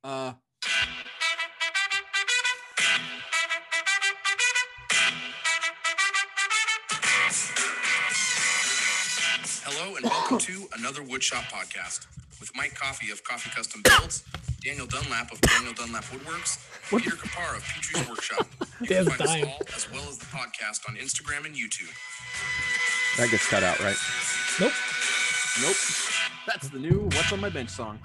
Hello and welcome to another Woodshop podcast with Mike Coffey of Coffee Custom Builds, Daniel Dunlap of Daniel Dunlap Woodworks, and Peter Kapar of Petrie's Workshop. You can find us all, as well as the podcast, on Instagram and YouTube. That gets cut out, right? Nope. That's the new What's on My Bench song.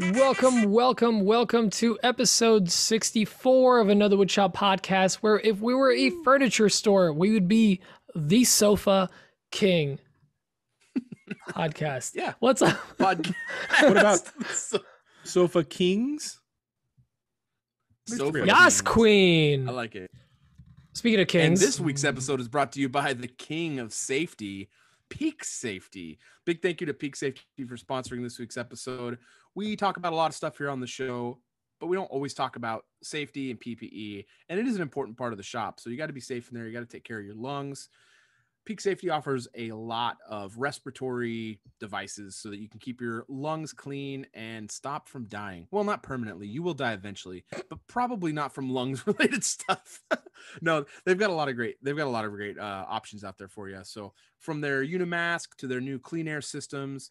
Welcome to episode 64 of another Woodshop podcast, where if we were a furniture store, we would be the Sofa King podcast. Yeah. What's up? What about Sofa Kings? Sofa Yas Kings. Queen. I like it. Speaking of And kings, this week's episode is brought to you by the king of safety, Peak Safety. Big thank you to Peak Safety for sponsoring this week's episode. We talk about a lot of stuff here on the show, but we don't always talk about safety and PPE, and it is an important part of the shop. So you got to be safe in there. You got to take care of your lungs. Peak Safety offers a lot of respiratory devices so that you can keep your lungs clean and stop from dying. Well, not permanently. You will die eventually, but probably not from lungs related stuff. No, they've got a lot of great options out there for you. So from their Unimask to their new clean air systems,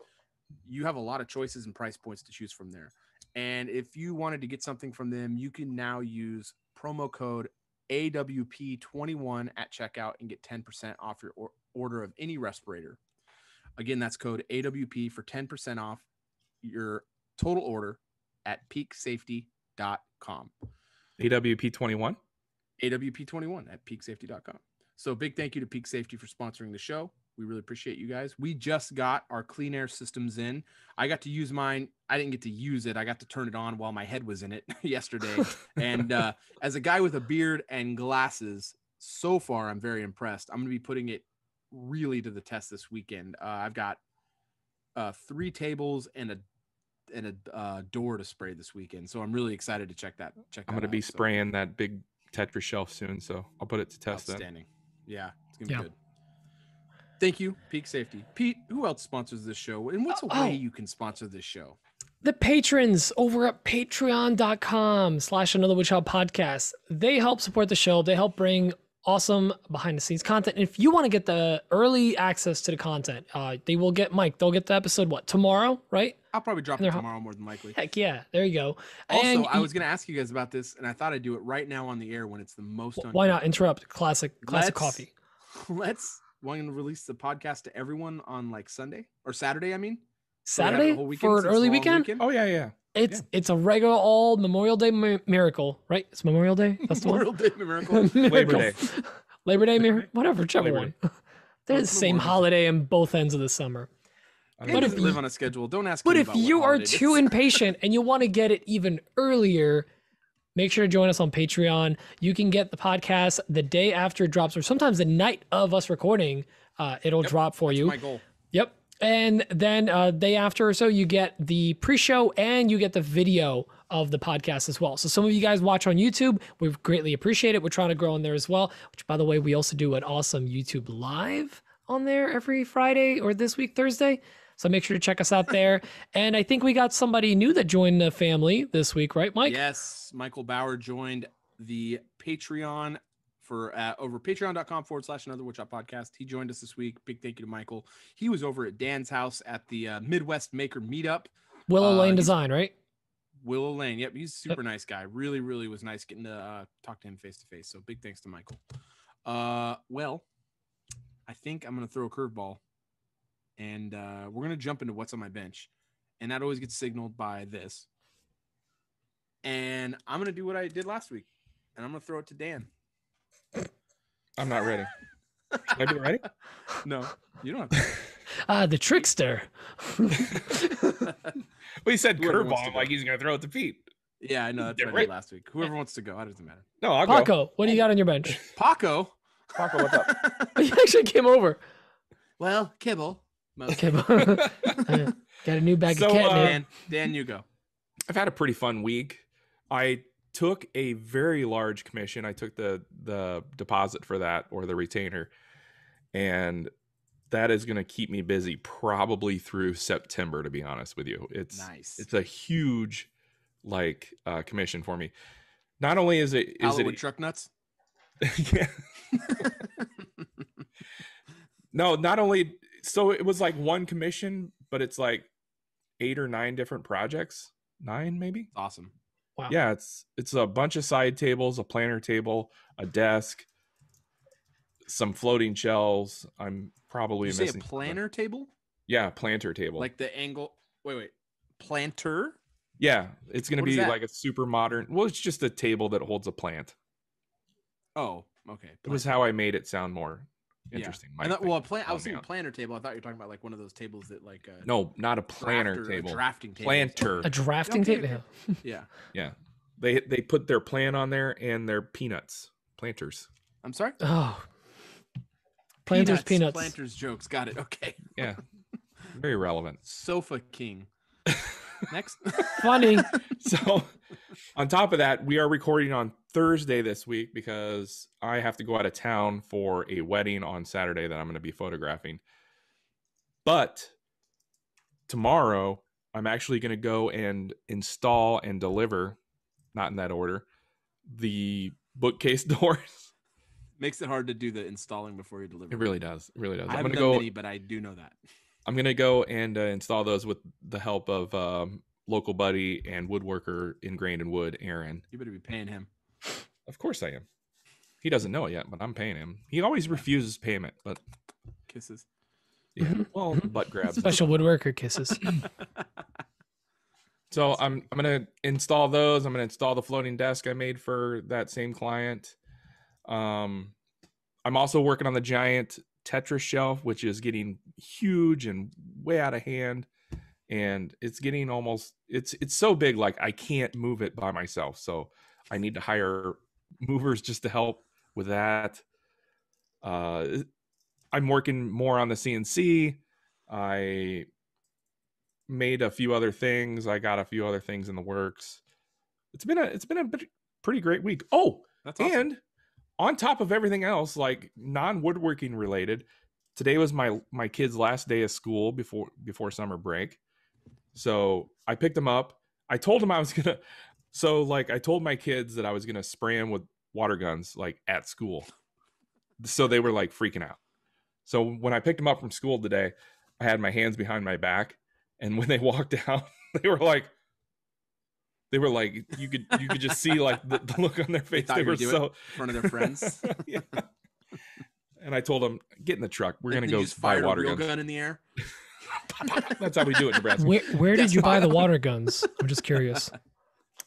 you have a lot of choices and price points to choose from there. And if you wanted to get something from them, you can now use promo code AWP21 at checkout and get 10% off your order of any respirator. Again, that's code AWP for 10% off your total order at peaksafety.com. AWP21? AWP21 at peaksafety.com. So big thank you to Peak Safety for sponsoring the show. We really appreciate you guys. We just got our clean air systems in. I got to use mine. I didn't get to use it. I got to turn it on while my head was in it yesterday. And as a guy with a beard and glasses, so far, I'm very impressed. I'm going to be putting it really to the test this weekend. I've got 3 tables and a door to spray this weekend. So I'm really excited to check that. I'm going to be spraying that big Tetris shelf soon, so I'll put it to test. Outstanding. Yeah, it's going to be good. Thank you, Peak Safety. Pete, who else sponsors this show? And what's a way you can sponsor this show? the patrons over at patreon.com/another Woodshop podcast. They help support the show. They help bring awesome behind the scenes content. And if you want to get the early access to the content, they will get they'll get the episode tomorrow, right? I'll probably drop it tomorrow more than likely. Heck yeah, there you go. Also, and I was going to ask you guys about this, and I thought I'd do it right now on the air when it's the most. Why not interrupt? Classic coffee. Let's want to release the podcast to everyone on like Sunday or Saturday. I mean, Saturday for an early weekend. Oh yeah. It's a regular all Memorial Day miracle, right? It's Memorial Day. That's the Memorial Day miracle. Labor Day miracle. Whatever, whichever one. They're the same holiday in both ends of the summer. But if you live on a schedule, don't ask. But if you are too impatient and you want to get it even earlier, make sure to join us on Patreon. You can get the podcast the day after it drops, or sometimes the night of us recording. It'll drop for you. That's my goal. Yep. And then day after or so, you get the pre-show and you get the video of the podcast as well. So some of you guys watch on YouTube. We greatly appreciate it. We're trying to grow on there as well, which, by the way, we also do an awesome YouTube live on there every Friday, or this week, Thursday. So make sure to check us out there. And I think we got somebody new that joined the family this week, right, Mike? Yes. Michael Bauer joined the Patreon for over patreon.com/another Woodshop podcast. He joined us this week. Big thank you to Michael. He was over at Dan's house at the Midwest Maker Meetup. Willow Lane Design, right? Willow Lane. Yep. He's a super nice guy. Really, really was nice getting to talk to him face to face. So big thanks to Michael. Well, I think I'm going to throw a curveball, and we're going to jump into what's on my bench. And that always gets signaled by this. And I'm going to do what I did last week, and I'm going to throw it to Dan. I'm not ready. Can I be ready? No, you don't have to. The trickster. Well, he said curveball. Like he's going to throw it to Pete. Yeah, I know. That's what I did last week. Whoever wants to go, it doesn't matter. No, I'll Paco, go. what do you got on your bench? Paco, what's up? He actually came over. Well, kibble. Kibble. Got a new bag of catnip. Dan, you go. I've had a pretty fun week. I took a very large commission. I took the deposit for that, or the retainer, and that is going to keep me busy probably through September, to be honest with you. It's nice. It's a huge like commission for me. Not only is it truck nuts. Yeah. No, not only so it was like one commission, but it's like 8 or 9 different projects. 9 maybe. Awesome. Wow. Yeah, it's a bunch of side tables, a planter table, a desk, some floating shelves. I'm probably Did you say a planter table? Yeah, planter table. Like the angle. Wait. Planter? Yeah, it's going to be like a super modern. Well, it's just a table that holds a plant. Oh, okay. It was how I made it sound more interesting. Yeah. I was thinking planter table. I thought you were talking about like one of those tables that like. No, not a planter table. A drafting table. Planter. A drafting table. Yeah. Yeah. They put their plan on there and their peanuts. Planters. I'm sorry? Oh. Planters, peanuts. Planters jokes. Got it. Okay. Yeah. Very relevant. Sofa king. Next. Funny. So on top of that, we are recording on Thursday this week because I have to go out of town for a wedding on Saturday that I'm going to be photographing. But tomorrow, I'm actually going to go and install and deliver, not in that order, the bookcase doors. Makes it hard to do the installing before you deliver. It really does. It really does. I haven't done many, but I do know that. I'm going to go and install those with the help of local buddy and woodworker Ingrained Wood, Aaron. You better be paying him. Of course I am. He doesn't know it yet, but I'm paying him. He always refuses payment, but kisses. Yeah, well, butt grabs. Special woodworker kisses. So I'm gonna install those. I'm gonna install the floating desk I made for that same client. I'm also working on the giant Tetris shelf, which is getting huge and way out of hand, and it's getting almost it's so big like I can't move it by myself. So I need to hire movers just to help with that. I'm working more on the CNC. I made a few other things. I got a few other things in the works. It's been a pretty great week. Oh, that's awesome. And on top of everything else, like non-woodworking related, today was my kid's last day of school before summer break. So I picked him up. I told him I was gonna. So like I told my kids that I was gonna spray him with water guns like at school. So they were like freaking out. So when I picked him up from school today, I had my hands behind my back, and when they walked out, they were like, you could just see like the look on their face. They were so in front of their friends. Yeah. And I told them, get in the truck. We're gonna go buy water guns. Gun in the air. That's how we do it in Nebraska. Where did you buy the water guns? I'm just curious.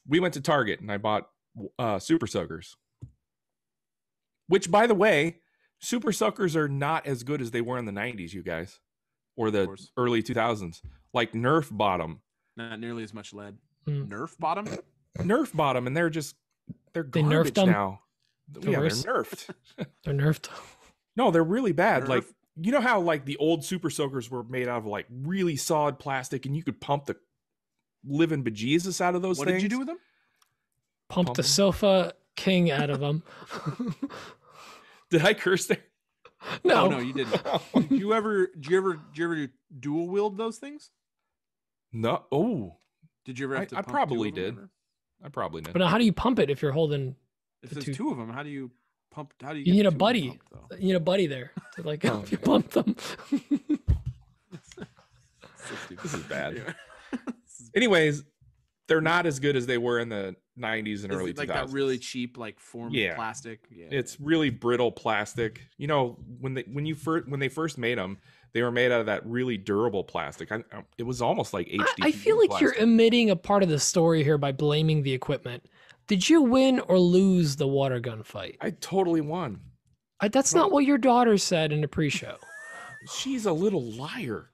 We went to Target and I bought super soakers. Which, by the way, super soakers are not as good as they were in the 90s, you guys, or the early 2000s. Like Nerf bottom. Not nearly as much lead. Nerf bottom? Nerf bottom, and they're garbage now. Yeah, they're nerfed. They're nerfed. No, they're really bad. Nerf. Like, you know how like the old super soakers were made out of like really solid plastic, and you could pump the living bejesus out of those things? What did you do with them? Pump the sofa king out of them. Did I curse there? No, no, you didn't. Did you ever dual wield those things? No. Oh, did you ever have to? I probably did. I probably did. But how do you pump it if you're holding? If there's two of them, how do you pump? How do you? You need a buddy. You need a buddy there to like help you pump them. This is bad. Anyways, they're not as good as they were in the 90s and early 2000s. Like that really cheap, like formed plastic. Yeah, it's really brittle plastic. You know, when they first made them, they were made out of that really durable plastic. It was almost like HDPE. I feel like plastic. You're omitting a part of the story here by blaming the equipment. Did you win or lose the water gun fight? I totally won. That's not what your daughter said in the pre-show. She's a little liar.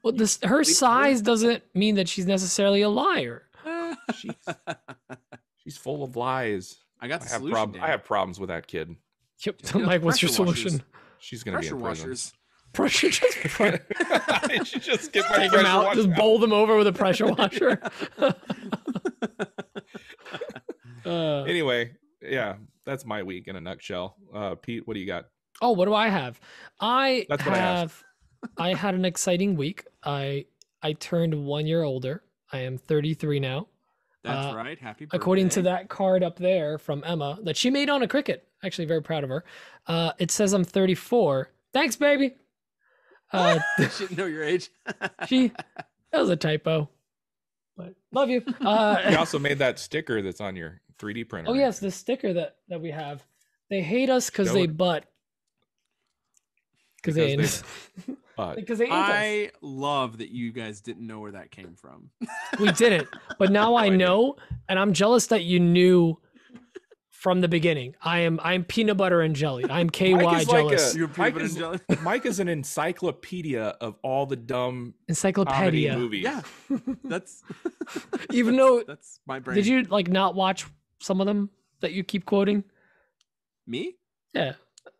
Well, her size doesn't mean that she's necessarily a liar. She's full of lies. I have problems with that kid. Yep. Like, what's your solution? Washers. She's gonna be in prison. Washers. Pressure She just get my take them out, just bowl them over with a pressure washer. Anyway, yeah, that's my week in a nutshell. Pete, what do you got? Oh, what do I have? I that's what have. I had an exciting week. I turned 1 year older. I am 33 now. That's right. Happy birthday. According to that card up there from Emma that she made on a Cricut. Actually, very proud of her. It says I'm 34. Thanks, baby. She didn't know your age. That was a typo. But love you. You also made that sticker that's on your 3D printer. Oh yes, the sticker that we have. They hate us because they butt. Because they ain't us. Because they ain't us. I love that you guys didn't know where that came from. We didn't, but now I know, and I'm jealous that you knew from the beginning. I'm peanut butter and jelly. I'm KY jealous. Mike is an encyclopedia of all the dumb encyclopedia movies. Yeah, that's even though that's my brain. Did you like not watch some of them that you keep quoting? Me? Yeah.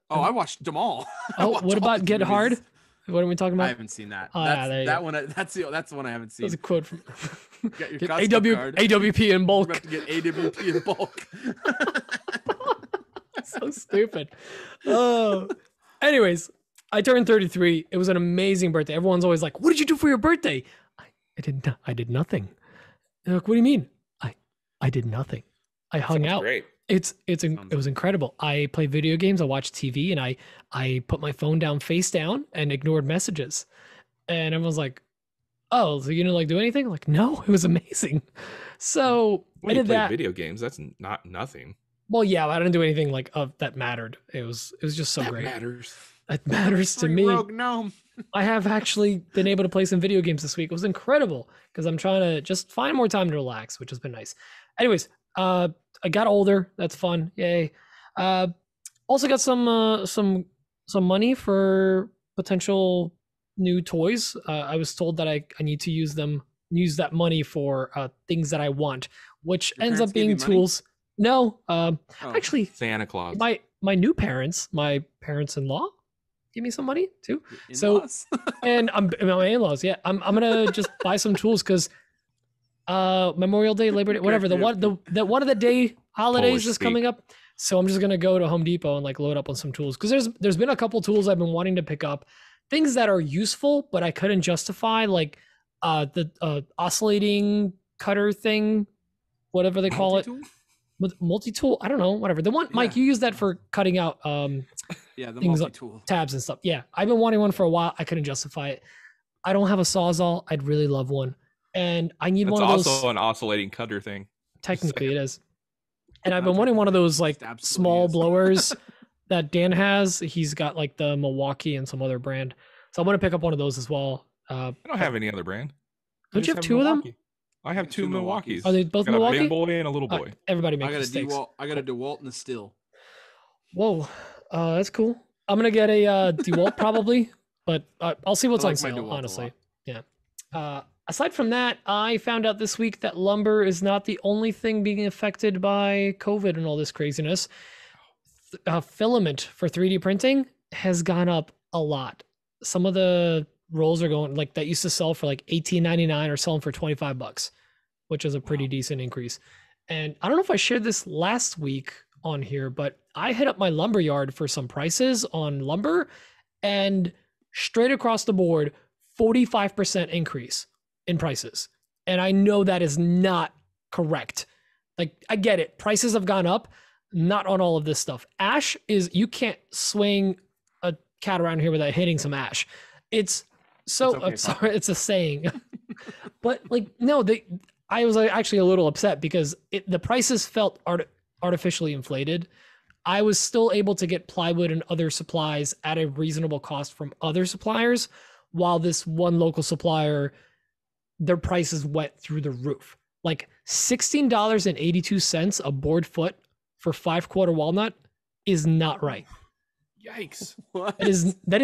Oh, I watched them all. Oh, what about Get Hard? What are we talking about? I haven't seen that. Oh, That's the one I haven't seen. That's a quote from Get your get AWP in bulk. We're about to get AWP in bulk. So stupid. Oh. Anyways, I turned 33. It was an amazing birthday. Everyone's always like, "What did you do for your birthday?" I did nothing. They're like, "What do you mean?" I did nothing. I hung out. Great. It was incredible. I played video games, I watched TV, and I put my phone down face down and ignored messages. And everyone's like, "Oh, so you didn't like do anything?" I'm like, no, it was amazing. So I did that. Video games, that's not nothing. Well, yeah, I didn't do anything like that mattered. It was just so great. That matters to me. Rogue gnome. I have actually been able to play some video games this week. It was incredible because I'm trying to just find more time to relax, which has been nice. Anyways, I got older. That's fun. Yay. Also got some money for potential new toys. I was told that I need to use that money for things that I want, which ends up being tools. No, actually, Santa Claus. My new parents, my parents-in-law, give me some money too. In-laws? So, and my in-laws. Yeah, I'm gonna just buy some tools because Memorial Day, Labor Day, whatever the one of the day holidays is coming up. So I'm just gonna go to Home Depot and like load up on some tools because there's been a couple tools I've been wanting to pick up, things that are useful but I couldn't justify, like the oscillating cutter thing, whatever they call it. Multi-tool, I don't know, whatever. The one, Mike, you use that for cutting out the things multi-tool. Like tabs and stuff. Yeah, I've been wanting one for a while. I couldn't justify it. I don't have a Sawzall. I'd really love one. And I need one of those. It's also an oscillating cutter thing. Technically it is. And I've been wanting one of those like small blowers that Dan has. He's got like the Milwaukee and some other brand. So I'm going to pick up one of those as well. I don't have any other brand. Don't you have two of them? I have two Milwaukees. Are they both Milwaukee? A big boy and a little boy. Everybody makes mistakes. I got a DeWalt and a Stihl. Whoa, that's cool. I'm gonna get a DeWalt probably, but I'll see what's on sale. Honestly, yeah. Aside from that, I found out this week that lumber is not the only thing being affected by COVID and all this craziness. Filament for 3D printing has gone up a lot. Some of the rolls are going like that used to sell for like $18.99 or selling for $25, which is a pretty decent increase. And I don't know if I shared this last week on here, but I hit up my lumber yard for some prices on lumber, and straight across the board, 45% increase in prices. And I know that is not correct. Like, I get it. Prices have gone up, not on all of this stuff. Ash is, you can't swing a cat around here without hitting some ash. It's so, I'm sorry, it's a saying. But like, no, I was actually a little upset because the prices felt artificially inflated. I was still able to get plywood and other supplies at a reasonable cost from other suppliers, while this one local supplier, their prices went through the roof. Like $16.82 a board foot for 5/4 walnut is not right. Yikes. What? That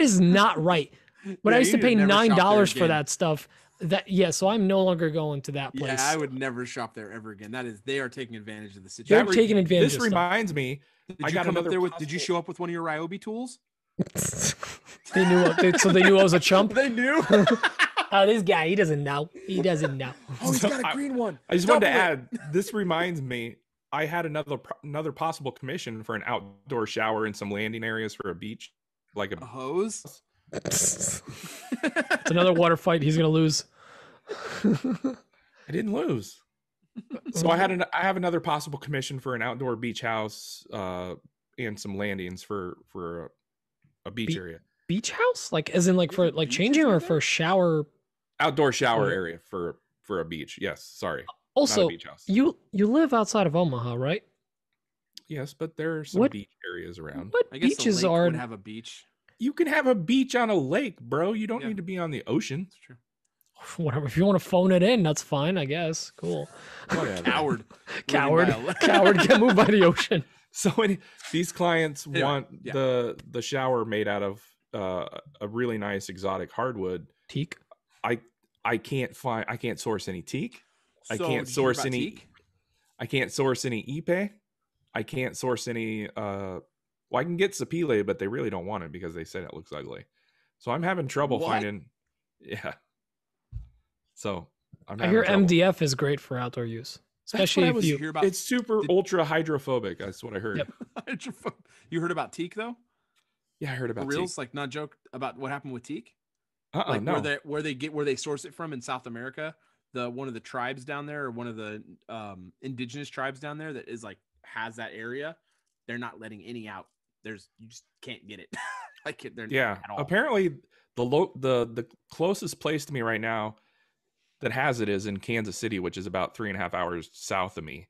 is not right. When I used to pay $9 for that stuff, so I'm no longer going to that place. Yeah, I would never shop there ever again. They are taking advantage of the They're situation. taking advantage. This reminds me. Did you show up with one of your Ryobi tools? They knew I was a chump. They knew. Oh, this guy, he doesn't know. He doesn't know. Oh, he's got a green one. I just wanted to add, this reminds me, I had another possible commission for an outdoor shower in some landing areas for a beach, like a hose. It's another water fight he's gonna lose. I didn't lose. So I have another possible commission for an outdoor beach house and some landings for a beach area. Beach house? Like as in like for like changing or for shower? Outdoor shower area for a beach. Yes, sorry. Also, not a beach house. you live outside of Omaha, right? Yes, but there are some beach areas around. What I guess beaches a lake are would have a beach. You can have a beach on a lake, bro. You don't need to be on the ocean. That's true. Whatever. If you want to phone it in, that's fine, I guess. Cool. Coward. Coward. Get moved by the ocean. So these clients want the shower made out of a really nice exotic hardwood. Teak. I can't source any teak. So I can't source any ipe. I can't source any I can get sapele, but they really don't want it because they said it looks ugly. So I'm having trouble finding. Yeah. So I hear MDF is great for outdoor use, especially if you. It's super ultra hydrophobic. That's what I heard. Yep. You heard about teak though? Yeah, I heard about reals. teak. Like not joke about what happened with teak. Like no. Where they source it from in South America. One of the tribes down there, or one of the indigenous tribes down there that is like has that area. They're not letting any out. You just can't get it. At all. Apparently the closest place to me right now that has it is in Kansas City, which is about 3.5 hours south of me,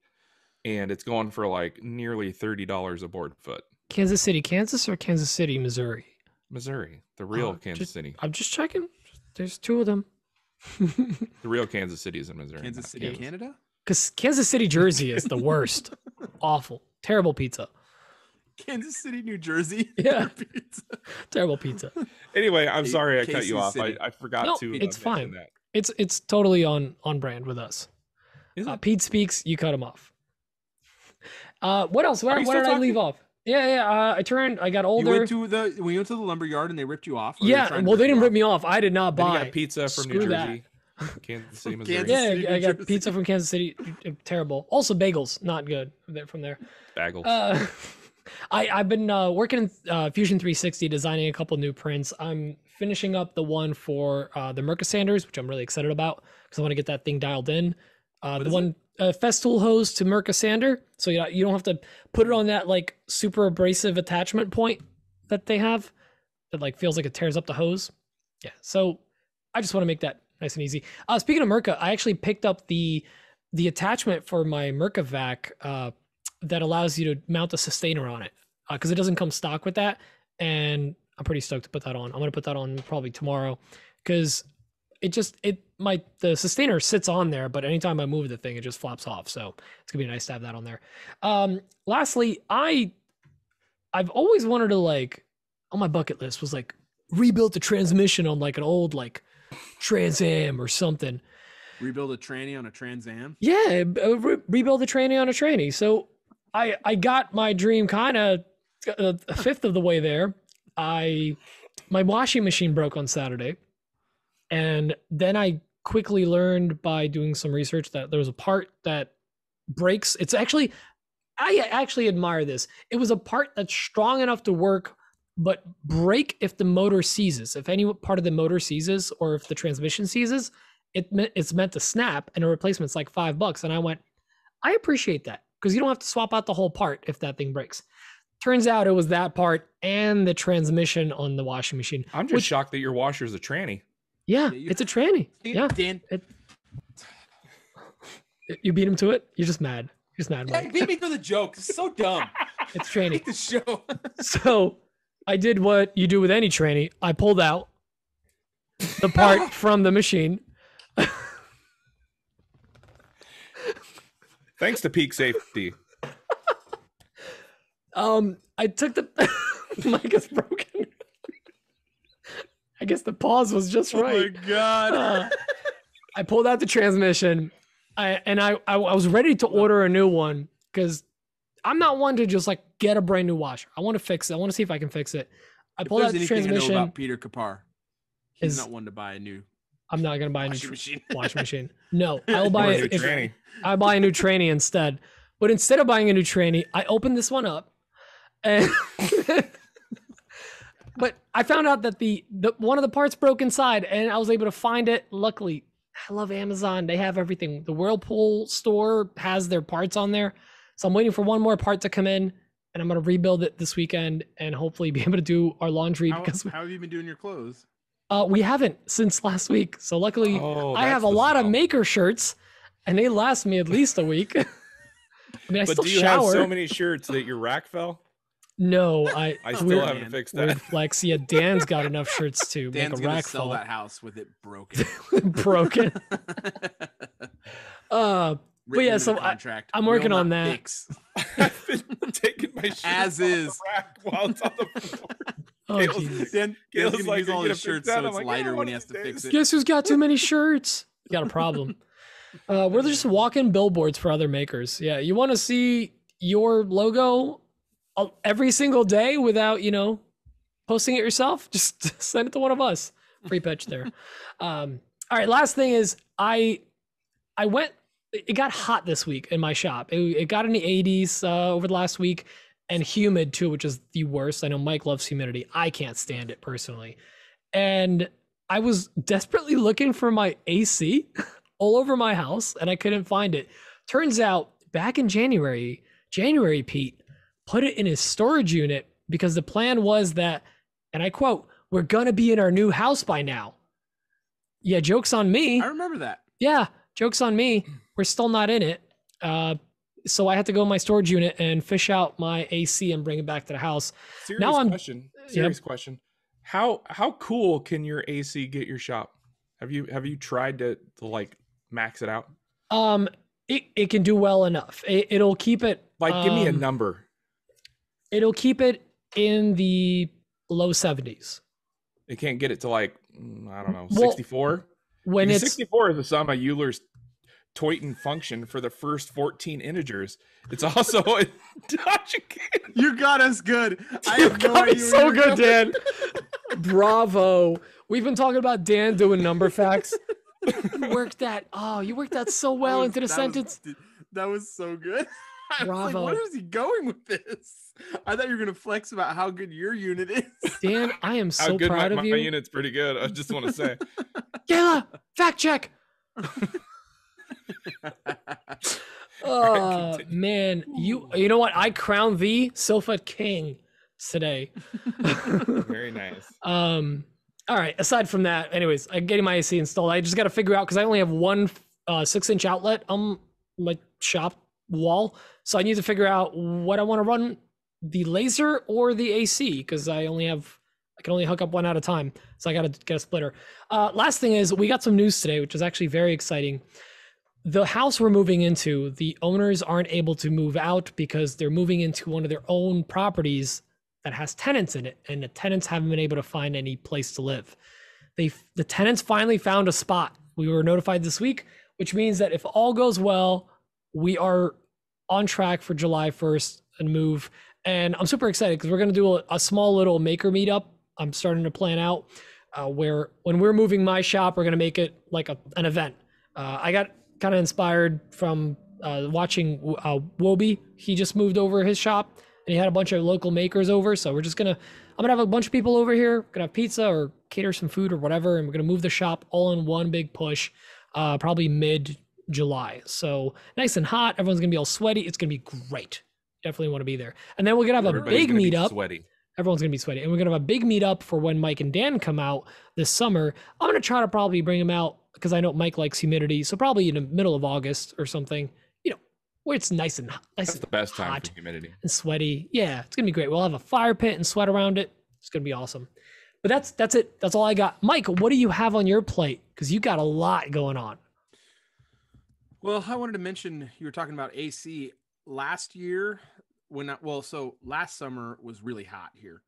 and it's going for like nearly $30 a board foot. Kansas City, Kansas, or Kansas City, Missouri? Missouri, the real Kansas City. I'm just checking. There's two of them. The real Kansas City is in Missouri. Kansas City, Canada? Because Kansas City, Jersey is the worst. Awful. Terrible pizza. Kansas City, New Jersey. Yeah. Pizza. Terrible pizza. Anyway, I'm sorry I cut you off. I forgot to. It's fine. That. It's totally on brand with us. Pete speaks, you cut him off. What else? Where did I leave off? Yeah. I got older. We went to the lumber yard and they ripped you off. Yeah. Well, they didn't rip me off. I did not buy. You got pizza from New Jersey. Kansas City, Missouri. Yeah, I got pizza from Kansas City. Terrible. Also, bagels, not good. From there. Bagels. I've been working in Fusion 360, designing a couple new prints. I'm finishing up the one for the Mirka Sanders, which I'm really excited about because I want to get that thing dialed in. The one Festool hose to Mirka Sander, so you don't have to put it on that like super abrasive attachment point that they have that like feels like it tears up the hose. Yeah, so I just want to make that nice and easy. Speaking of Mirka, I actually picked up the attachment for my Mirka vac that allows you to mount a sustainer on it because it doesn't come stock with that, and I'm pretty stoked to put that on. I'm gonna put that on probably tomorrow because the sustainer sits on there, but anytime I move the thing, it just flops off. So it's gonna be nice to have that on there. Lastly, I've always wanted to on my bucket list was rebuild the transmission on an old Trans Am or something. Rebuild a tranny on a Trans Am? Yeah, rebuild a tranny on a tranny. So I got my dream kind of a fifth of the way there. My washing machine broke on Saturday. And then I quickly learned by doing some research that there was a part that breaks. I actually admire this. It was a part that's strong enough to work, but break if the motor seizes. If any part of the motor seizes or if the transmission seizes, it's meant to snap, and a replacement's like $5. And I went, I appreciate that because you don't have to swap out the whole part if that thing breaks. Turns out it was that part and the transmission on the washing machine. I'm just shocked that your washer is a tranny. Yeah, it's a tranny. Yeah. Dan. You beat him to it? You're just mad. You're just mad, Mike. Yeah, beat me to the joke. It's so dumb. It's tranny. The show. So I did what you do with any tranny. I pulled out the part from the machine. Thanks to Peak Safety. I took the mic is broken. I guess the pause was just right. Oh my god! I pulled out the transmission, I was ready to order a new one because I'm not one to just get a brand new washer. I want to fix it. I want to see if I can fix it. I pulled out the transmission. I know about Peter Kapar. He's not one to buy a new. I'm not gonna buy a new washing machine. No, I'll buy I buy a new tranny instead. But instead of buying a new tranny, I opened this one up, and But I found out that the one of the parts broke inside, and I was able to find it. Luckily, I love Amazon. They have everything. The Whirlpool store has their parts on there. So I'm waiting for one more part to come in, and I'm going to rebuild it this weekend and hopefully be able to do our laundry. How have you been doing your clothes? We haven't since last week. So luckily, I have a that's lot the of maker shirts, and they last me at least a week. I mean, I But still do you shower. have so many shirts that your rack fell? No, I still haven't fixed that. Weird flex. Yeah, Dan's got enough shirts to Dan's make a gonna rack sell fall. that house with it broken. Broken. But yeah, so I'm working on that. Fix. I've been taking my shirts As off is. the rack while it's on the floor. Oh, Gail's- Jesus. Dan's Gail's gonna like, use "Are you all gonna his fix shirts that?" so I'm it's like, lighter "Yeah, when he one has of to these fix days." it. Guess who's got too many shirts? You got a problem. We're just walking billboards for other makers. Yeah, you want to see your logo every single day without, posting it yourself? Just send it to one of us. Free pitch there. All right, last thing is I went. It got hot this week in my shop. It got in the 80s over the last week, and humid too, which is the worst. I know Mike loves humidity. I can't stand it personally. And I was desperately looking for my AC all over my house, and I couldn't find it. Turns out back in January, Pete put it in his storage unit because the plan was that, and I quote, "We're gonna be in our new house by now." Yeah, joke's on me. I remember that. Yeah, joke's on me. We're still not in it. So I had to go in my storage unit and fish out my AC and bring it back to the house. Serious question. How cool can your AC get your shop? Have you tried to like max it out? It can do well enough. It'll keep it Like, give me a number. It'll keep it in the low 70s. It can't get it to like, I don't know, Well, 64. When Because it's 64 is the sum of Euler's Toyton function for the first 14 integers. It's also a You got us good. I You have no got me idea where so you're good, going. Dan. Bravo. We've been talking about Dan doing number facts. You worked that so well into the sentence. That was so good. I was like, Bravo. where is he going with this? I thought you were going to flex about how good your unit is. Dan, I am so good proud of you. My unit's pretty good. I just want to say. Gayla, fact check. Oh man, you know what? I crown thee sofa king today. Very nice. All right. Aside from that, anyways, I'm getting my AC installed. I just got to figure out because I only have one 6-inch outlet on my shop wall, so I need to figure out what I want to run, the laser or the AC, because I can only hook up one at a time. So I got to get a splitter. Last thing is we got some news today, which is actually very exciting. The house we're moving into, the owners aren't able to move out because they're moving into one of their own properties that has tenants in it, and the tenants haven't been able to find any place to live. The tenants finally found a spot. We were notified this week, which means that if all goes well, we are on track for July 1st and move. And I'm super excited because we're going to do a small little maker meetup. I'm starting to plan out where when we're moving my shop, we're going to make it like an event. I got kind of inspired from watching Wobie. He just moved over his shop and he had a bunch of local makers over. So I'm gonna have a bunch of people over here. We're gonna have pizza or cater some food or whatever. And we're gonna move the shop all in one big push, probably mid-July. So nice and hot. Everyone's gonna be all sweaty. It's gonna be great. Definitely want to be there. And then we're gonna have a big meetup. Sweaty. Everyone's gonna be sweaty. And we're gonna have a big meetup for when Mike and Dan come out this summer. I'm gonna try to probably bring them out because I know Mike likes humidity. So probably in the middle of August or something, where it's nice and That's the best time hot for humidity. and sweaty. Yeah, it's gonna be great. We'll have a fire pit and sweat around it. It's gonna be awesome. But that's it. That's all I got. Mike, what do you have on your plate? Because you got a lot going on. Well, I wanted to mention you were talking about AC last year last summer was really hot here,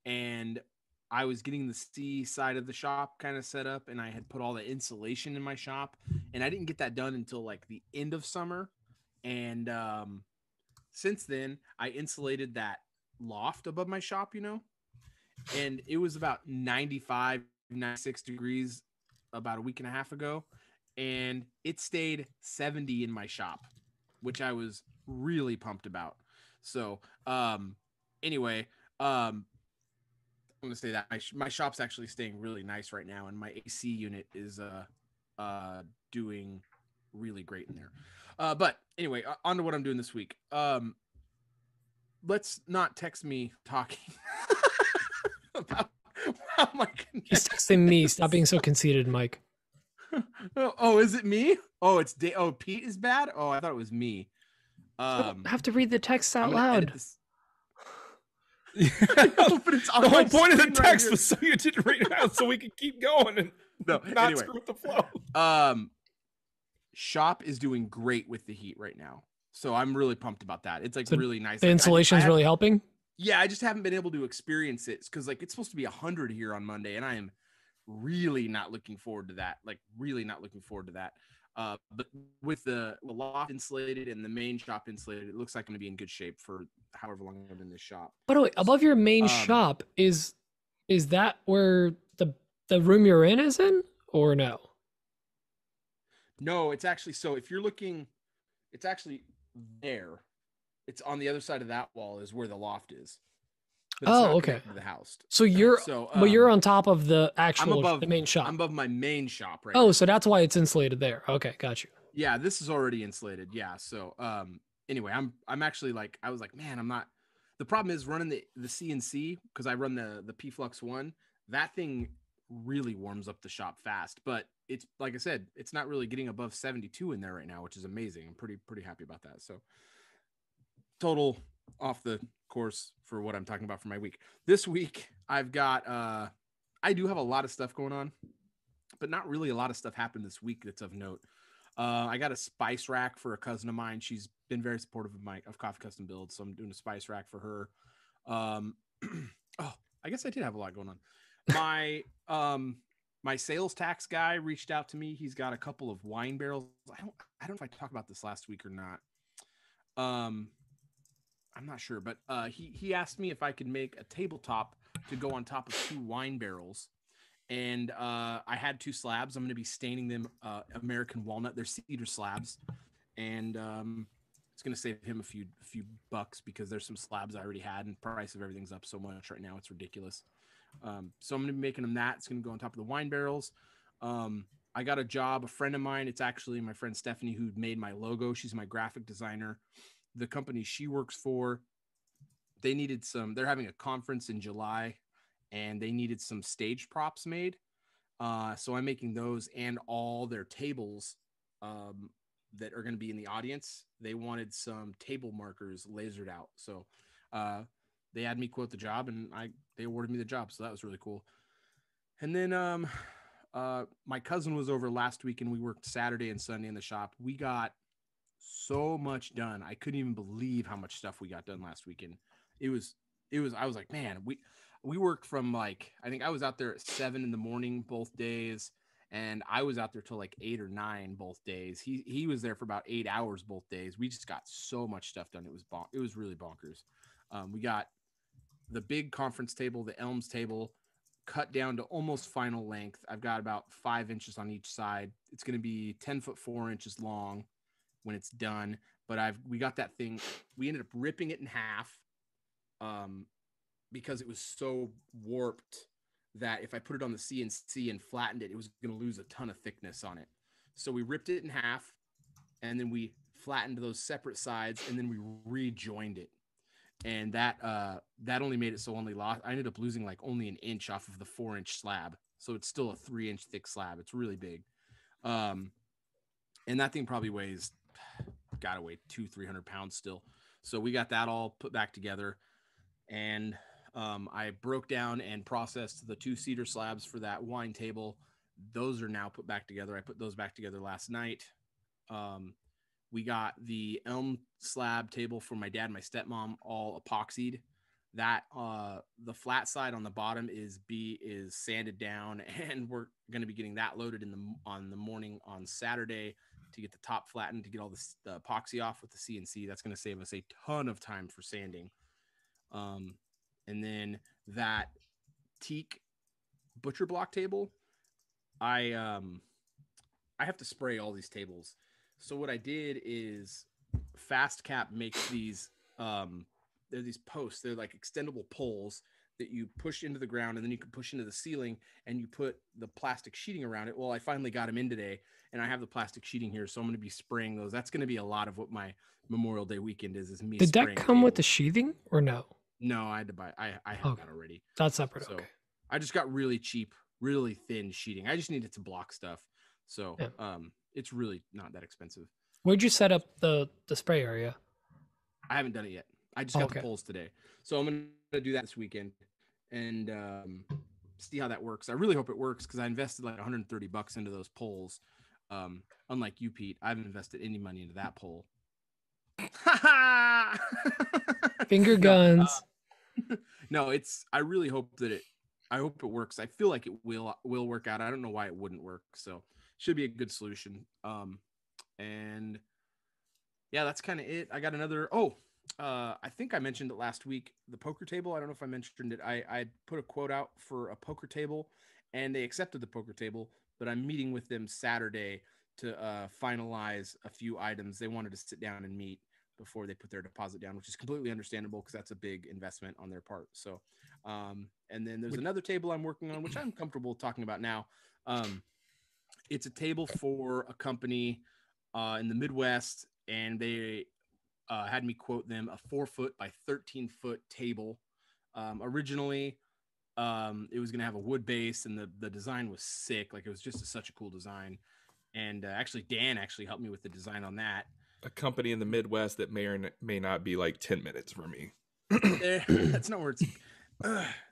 and I was getting the C side of the shop kind of set up, and I had put all the insulation in my shop, and I didn't get that done until like the end of summer. And since then, I insulated that loft above my shop, and it was about 95, 96 degrees about a week and a half ago, and it stayed 70 in my shop, which I was really pumped about. So anyway, going to say that my shop's actually staying really nice right now, and my AC unit is doing really great in there. But anyway, on to what I'm doing this week. Let's not text me talking about how my He's texting me. Stop being so conceited, Mike. Oh, is it me? Oh, it's Pete is bad. Oh, I thought it was me. You don't have to read the text out loud. The whole point of the text was so you didn't read it out, so we could keep going and not screw with the flow. Shop is doing great with the heat right now, so I'm really pumped about that. It's like so really nice. The insulation is really helping. Yeah, I just haven't been able to experience it because like it's supposed to be 100 here on Monday, and I am really not looking forward to that. But with the loft insulated and the main shop insulated, it looks like I'm going to be in good shape for however long I'm in this shop. By the way, above your main shop, is that where the room you're in is in, or no? No, it's actually, so if you're looking, it's actually there. It's on the other side of that wall is where the loft is. Oh, okay. To the house. So you're on top of the actual the main shop. I'm above my main shop right now. Oh, so that's why it's insulated there. Okay, got you. Yeah, this is already insulated. Yeah. So anyway, I'm actually like, I was like, man, I'm not. The problem is running the CNC because I run the P-Flux 1. That thing really warms up the shop fast, but it's like I said, it's not really getting above 72 in there right now, which is amazing. I'm pretty happy about that. So total off the course for what I'm talking about for my week. This week I've got I do have a lot of stuff going on, but not really a lot of stuff happened this week that's of note. I got a spice rack for a cousin of mine. She's been very supportive of Coffee Custom Builds, so I'm doing a spice rack for her. Oh, I guess I did have a lot going on. My sales tax guy reached out to me. He's got a couple of wine barrels. I don't know if I talked about this last week or not. I'm not sure, but he asked me if I could make a tabletop to go on top of 2 wine barrels. And I had 2 slabs. I'm going to be staining them American walnut. They're cedar slabs. And it's going to save him a few bucks because there's some slabs I already had and the price of everything's up so much right now. It's ridiculous. So I'm going to be making them that. It's going to go on top of the wine barrels. I got a job, a friend of mine. It's actually my friend Stephanie who made my logo. She's my graphic designer. The company she works for, they're having a conference in July and they needed some stage props made. So I'm making those and all their tables that are going to be in the audience. They wanted some table markers lasered out. So they had me quote the job and they awarded me the job. So that was really cool. And then my cousin was over last week and we worked Saturday and Sunday in the shop. We got so much done. I couldn't even believe how much stuff we got done last weekend. I was like, man, we worked from like, I think I was out there at 7 a.m. both days. And I was out there till like 8 or 9 both days. He was there for about 8 hours both days. We just got so much stuff done. It was really bonkers. We got the big conference table, the Elms table, cut down to almost final length. I've got about 5 inches on each side. It's going to be 10 foot 4 inches long when it's done. But we got that thing. We ended up ripping it in half because it was so warped that if I put it on the CNC and flattened it, it was going to lose a ton of thickness on it. So we ripped it in half and then we flattened those separate sides and then we rejoined it. And that only made it so I ended up losing like only an inch off of the 4-inch slab. So it's still a 3-inch thick slab. It's really big. And that thing probably gotta weigh 200-300 pounds still. So we got that all put back together. And I broke down and processed the 2 cedar slabs for that wine table. Those are now put back together. I put those back together last night. We got the elm slab table for my dad and my stepmom all epoxied. That the flat side on the bottom is sanded down, and we're going to be getting that loaded on the morning on Saturday to get the top flattened to get all the epoxy off with the CNC. That's going to save us a ton of time for sanding. And then that teak butcher block table, I have to spray all these tables. So what I did is Fast Cap makes these, they're these posts. They're like extendable poles that you push into the ground, and then you can push into the ceiling, and you put the plastic sheeting around it. Well, I finally got them in today, and I have the plastic sheeting here, so I'm going to be spraying those. That's going to be a lot of what my Memorial Day weekend is me. Did that spraying come with the tables. sheathing or no? No, I had to buy. I had Okay. that already. That's separate. So Okay. I just got really cheap, really thin sheeting. I just needed to block stuff. So Yeah. it's really not that expensive. Where'd you set up the spray area? I haven't done it yet. I just got the poles today. So I'm going to do that this weekend and see how that works. I really hope it works because I invested like $130 into those poles. Unlike you, Pete, I haven't invested any money into that pole. Finger guns. No, I really hope that I hope it works. I feel like it will work out. I don't know why it wouldn't work. So should be a good solution. And yeah, that's kind of it. I got another. I think I mentioned it last week. The poker table. I don't know if I mentioned it. I put a quote out for a poker table, and they accepted the poker table. But I'm meeting with them Saturday to finalize a few items. They wanted to sit down and meet before they put their deposit down, which is completely understandable because that's a big investment on their part. So, and then there's another table I'm working on, which I'm comfortable talking about now. It's a table for a company in the Midwest, and they had me quote them a 4-foot by 13-foot table. Originally, it was going to have a wood base, and the design was sick. Like, it was just such a cool design. And actually, Dan actually helped me with the design on that. A company in the Midwest that may or may not be like 10 minutes from me. That's not where it's...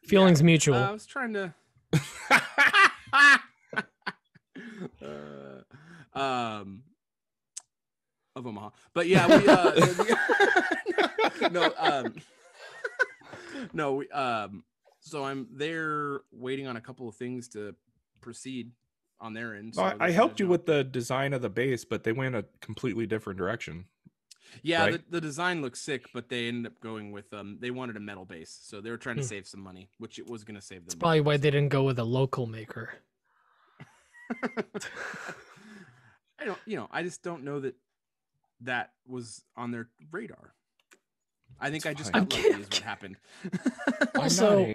Feelings mutual. I was trying to... of Omaha, but yeah, so I'm there waiting on a couple of things to proceed on their end. So I helped you with the design of the base, but they went a completely different direction. Yeah, right? the design looks sick, but they ended up going with they wanted a metal base, so they were trying to save some money, which it was going to save them. That's probably why they didn't go with a local maker. I just don't know that was on their radar. I think I just fine. got lucky is what happened. Also,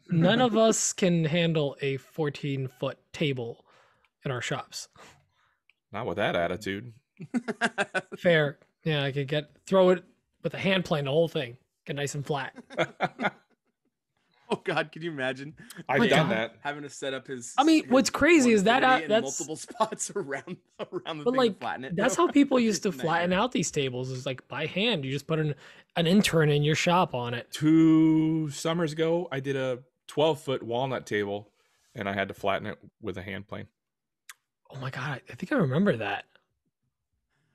none of us can handle a 14-foot table in our shops. Not with that attitude. Fair. Yeah, I could throw it with a hand plane, the whole thing. Get nice and flat. Oh God, can you imagine? I've done that. Having to set up his. I mean, what's crazy is that's multiple spots around the but thing like to flatten it. that's how people used to flatten out these tables, is like by hand. You just put an intern in your shop on it. 2 summers ago, I did a 12-foot walnut table, and I had to flatten it with a hand plane. Oh my God, I think I remember that.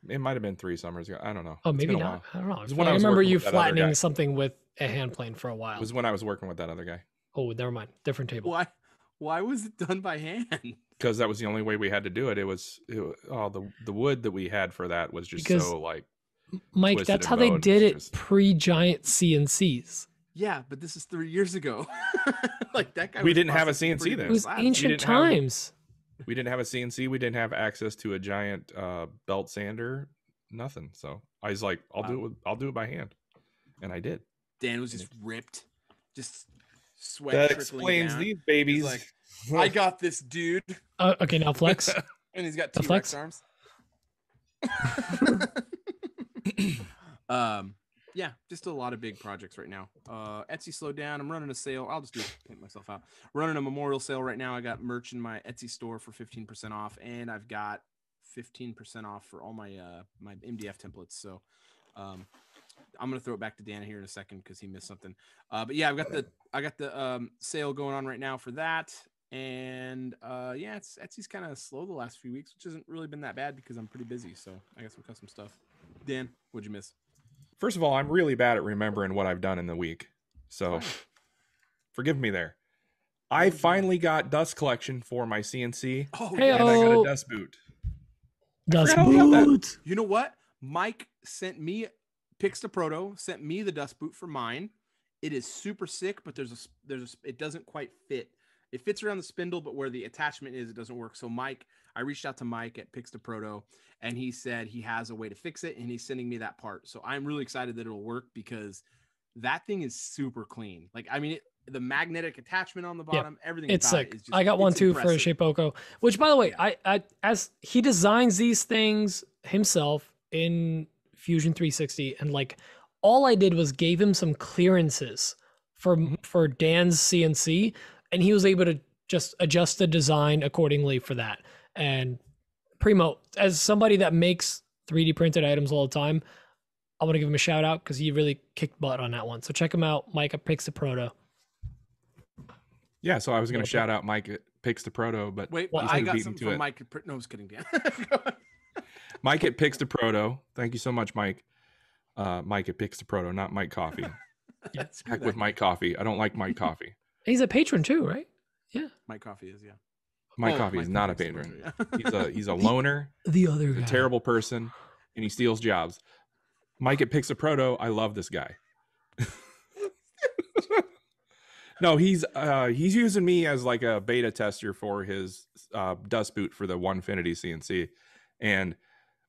It might have been 3 summers ago. I don't know. Oh, It's maybe been a not. while. I don't know. It was when I I was remember working you with that other flattening guy. something with a hand plane for a while. It was when I was working with that other guy. Oh, never mind. Different table. Why was it done by hand? Because that was the only way we had to do it. The wood that we had for that was just Because, so like Mike, twisted that's and how they bowed. did it Just- pre-giant CNCs. Yeah, but this is 3 years ago. Like that guy. We was didn't have a processing CNC pretty then. It big was slabs. ancient didn't have- times. We didn't have a CNC. We didn't have access to a giant belt sander. Nothing. So I was like, I'll do it by hand, and I did. Dan was just ripped, just sweat. That trickling explains down. these babies. He's like, I got this, dude. Okay, now flex. And he's got The T-Rex flex? arms. Yeah, just a lot of big projects right now. Etsy slowed down. I'm running a sale. I'll just paint myself out. Running a memorial sale right now. I got merch in my Etsy store for 15% off, and I've got 15% off for all my my MDF templates. So I'm gonna throw it back to Dan here in a second because he missed something. But yeah, I got the sale going on right now for that. And yeah, Etsy's kind of slow the last few weeks, which hasn't really been that bad because I'm pretty busy. So I got some custom stuff. Dan, what'd you miss? First of all, I'm really bad at remembering what I've done in the week, so forgive me there. I finally got dust collection for my CNC, Oh, Hey, and I got a Oh. dust boot. Dust forgot all about that. boot. You know what? Mike sent me Pixta Proto, sent me the dust boot for mine. It is super sick, but it doesn't quite fit. It fits around the spindle, but where the attachment is, it doesn't work. So I reached out to Mike at Pixta Proto, and he said he has a way to fix it, and he's sending me that part. So I'm really excited that it'll work because that thing is super clean. Like, I mean, the magnetic attachment on the bottom, everything. It's about sick. it is just, I got one it's too impressive. for Shapeoko, which by the way, I as he designs these things himself in Fusion 360, and like all I did was gave him some clearances for Dan's CNC, and he was able to just adjust the design accordingly for that. And Primo, as somebody that makes 3D printed items all the time, I want to give him a shout out because he really kicked butt on that one. So check him out, Mike at Pix the Proto. Yeah, so I was going to shout out Mike at Pix to Proto, but Wait, he's I gonna got beat me something to from it. Mike. No, I was kidding, Dan. Mike at Pix to Proto. Thank you so much, Mike. Mike at Pix to Proto, not Mike Coffee. That's who Heck that with is. Mike Coffee. I don't like Mike Coffee. He's a patron too, right? Yeah. Mike Coffee is, yeah. Mike Coffee is not a Coffee's patron. yeah. He's a loner. The other He's guy. a terrible person, and he steals jobs. Mike at Pix to Proto. I love this guy. No, he's using me as like a beta tester for his dust boot for the Onefinity CNC, and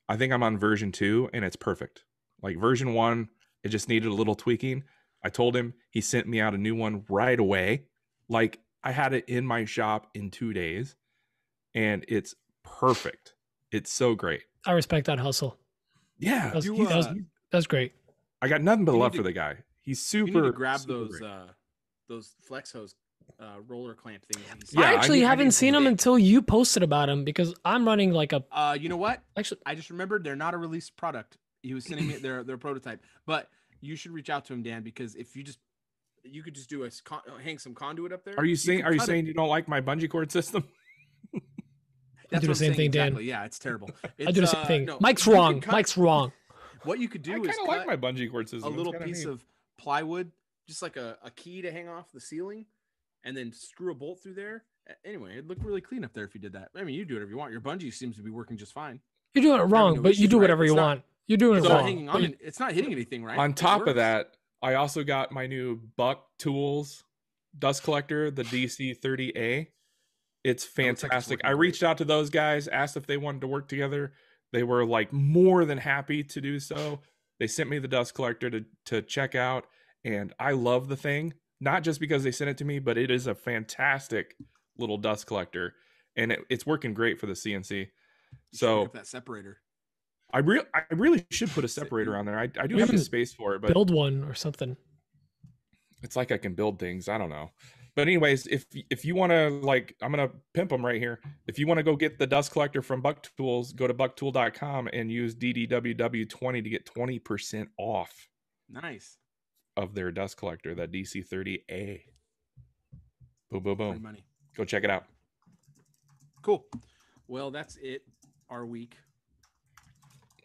I think I'm on version 2, and it's perfect. Like version 1, it just needed a little tweaking. I told him, he sent me out a new one right away. Like I had it in my shop in 2 days, and it's perfect. It's so great. I respect that hustle. Yeah, That's great. I got nothing but you love need for to- the guy. He's You need super. to grab super those great. those flex hose roller clamp things. Yeah, I I actually need- I haven't need seen some him big- until you posted about him because I'm running like a. You know what? Actually, I just remembered they're not a released product. He was sending me their prototype, but you should reach out to him, Dan, because if you could just do hang some conduit up there. Are you saying? could Are you cut it. saying you don't like my bungee cord system? I That's do the what I'm same saying thing, Dan. exactly. Yeah, it's terrible. I do the same thing. no, Mike's you can wrong. cut- Mike's wrong. What you could I do kind is of cut like my bungee cord a system. It's little kinda piece neat. of plywood, just like a key to hang off the ceiling, and then screw a bolt through there. Anyway, it'd look really clean up there if you did that. I mean, you do whatever you want. Your bungee seems to be working just fine. You're doing it wrong, no but you issues, do right? whatever It's you not- want. You're doing it It's not wrong. hanging on. It's not hitting anything, right? On It top of works. that, I also got my new Buck Tools dust collector, the DC30A. It's looks like it's fantastic. working I great. reached out to those guys, asked if they wanted to work together. They were like more than happy to do so. They sent me the dust collector to check out, and I love the thing. Not just because they sent it to me, but it is a fantastic little dust collector, and it's working great for the CNC. You should So pick up that separator. I really should put a separator on there. I do We have the should space for it, but Build one or something. it's like I can build things. I don't know. But anyways, if you want to, like, I'm going to pimp them right here. If you want to go get the dust collector from Buck Tools, go to bucktool.com and use DDWW20 to get 20% off Nice. of their dust collector, that DC30A. Boom, boom, Free boom. money. Go check it out. Cool. Well, that's it. Our week.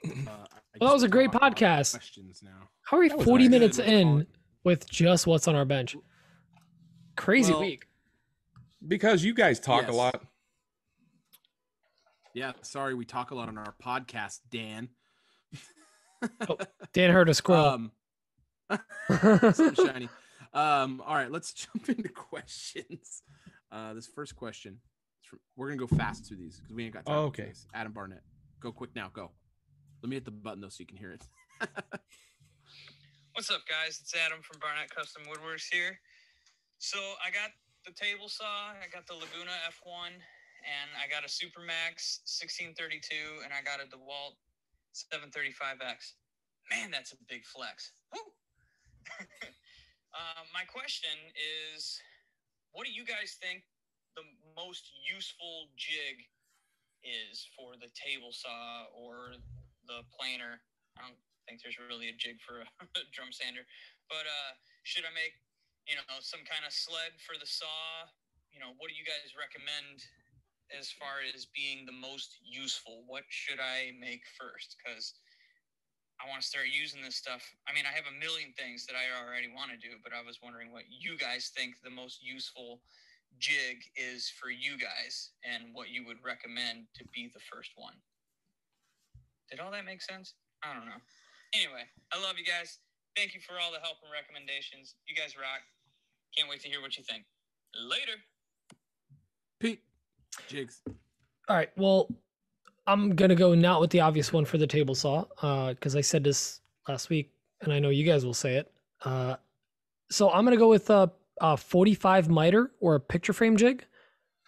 Well, that was a great podcast. Questions now. How are we That was 40 nice. minutes Good. in with just what's on our bench? Crazy Well, week. Because you guys talk a Yes. lot. Yeah, sorry we talk a lot on our podcast, Dan. Dan heard a squirrel. Something shiny. All right, let's jump into questions. This first question, we're gonna go fast through these because we ain't got time. Oh, for okay. this. Adam Barnett, go quick now. Go. Let me hit the button though so you can hear it. What's up, guys? It's Adam from Barnett Custom Woodworks here. So I got the table saw, I got the Laguna F1, and I got a Supermax 1632, and I got a DeWalt 735X. Man, that's a big flex. Woo! My question is, what do you guys think the most useful jig is for the table saw or the planer? I don't think there's really a jig for a drum sander, but should I make, some kind of sled for the saw? What do you guys recommend as far as being the most useful? What should I make first? Because I want to start using this stuff. I mean, I have a million things that I already want to do, but I was wondering what you guys think the most useful jig is for you guys and what you would recommend to be the first one. Did all that make sense? I don't know. Anyway, I love you guys. Thank you for all the help and recommendations. You guys rock. Can't wait to hear what you think. Later. Pete, jigs. All right. Well, I'm going to go not with the obvious one for the table saw because I said this last week and I know you guys will say it. So I'm going to go with a a 45 miter or a picture frame jig,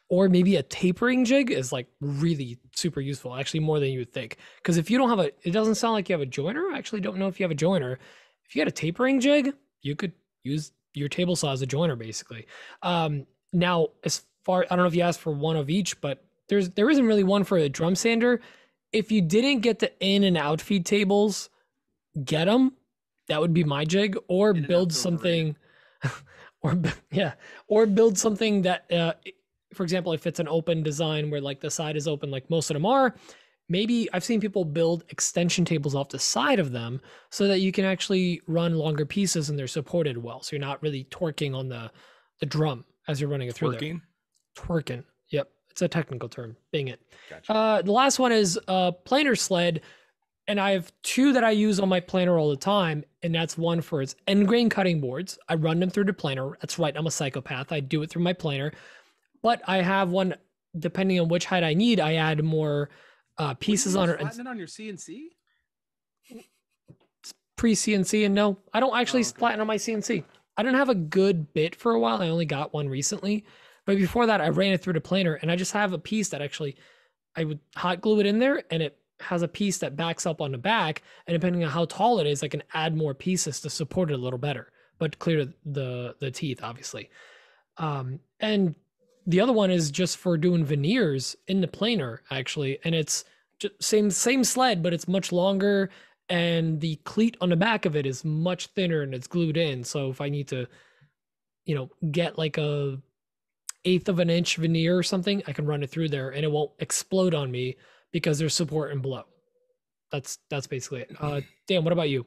or maybe a tapering jig is like really super useful, actually more than you would think. Because if you don't have it doesn't sound like you have a joiner. I actually don't know if you have a joiner. If you had a tapering jig, you could use your table saw as a joiner basically. Now, as far, I don't know if you asked for one of each, but there isn't really one for a drum sander. If you didn't get the in and out feed tables, get them. That would be my jig, or build something, or build something that, for example, if it's an open design where like the side is open, like most of them are, maybe I've seen people build extension tables off the side of them so that you can actually run longer pieces and they're supported well. So you're not really torquing on the drum as you're running it through there. Twerking. Yep. It's a technical term. Bing it. Gotcha. The last one is planer sled. And I have two that I use on my planer all the time. And that's one for its end grain cutting boards. I run them through the planer. That's right. I'm a psychopath. I do it through my planer. But I have one, depending on which height I need, I add more pieces on it. Flatten it on your CNC? It's pre-CNC, and no, I don't actually flatten on my CNC. I didn't have a good bit for a while. I only got one recently. But before that, I ran it through the planer, and I just have a piece that actually, I would hot glue it in there, and it has a piece that backs up on the back. And depending on how tall it is, I can add more pieces to support it a little better, but clear the teeth, obviously. And the other one is just for doing veneers in the planer, actually. And it's just same sled, but it's much longer. And the cleat on the back of it is much thinner and it's glued in. So if I need to, get like a 1/8 of an inch veneer or something, I can run it through there and it won't explode on me because there's support and below. That's basically it. Dan, what about you?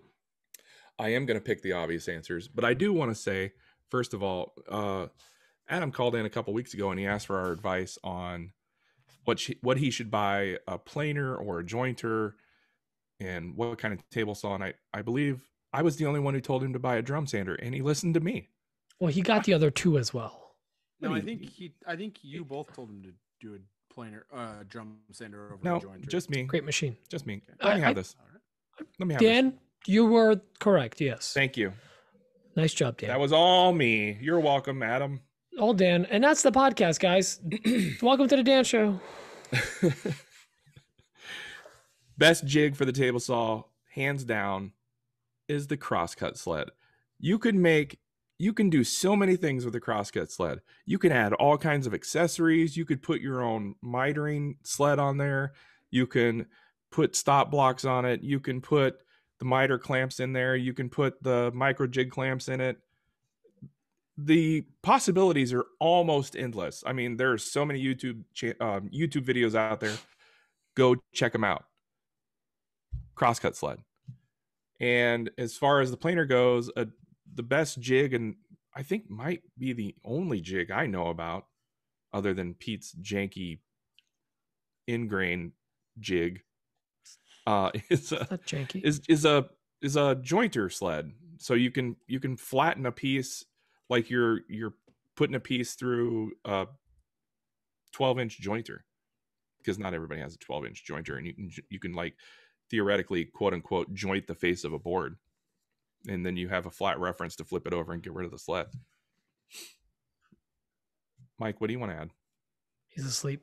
I am going to pick the obvious answers, but I do want to say, first of all, Adam called in a couple weeks ago and he asked for our advice on what he should buy, a planer or a jointer, and what kind of table saw. And I believe I was the only one who told him to buy a drum sander, and he listened to me. Well, he got the other two as well. No, I think you both told him to do a planer, drum sander over a jointer. Just me. Great machine. Just me. Let me have this. Let me have Dan, this. you were correct. Yes. Thank you. Nice job, Dan. That was all me. You're welcome, Adam. All Dan. And that's the podcast, guys. Welcome to the Dan Show. Best jig for the table saw, hands down, is the crosscut sled. You can do so many things with the crosscut sled. You can add all kinds of accessories. You could put your own mitering sled on there. You can put stop blocks on it. You can put the miter clamps in there. You can put the micro jig clamps in it. The possibilities are almost endless. I mean, there are so many YouTube videos out there. Go check them out. Crosscut sled. And as far as the planer goes, the best jig, and I think might be the only jig I know about other than Pete's janky ingrained jig, is a jointer sled. So you can flatten a piece like you're putting a piece through a 12-inch jointer, because not everybody has a 12-inch jointer, and you can like theoretically, quote unquote, joint the face of a board, and then you have a flat reference to flip it over and get rid of the sled. Mike, what do you want to add? He's asleep.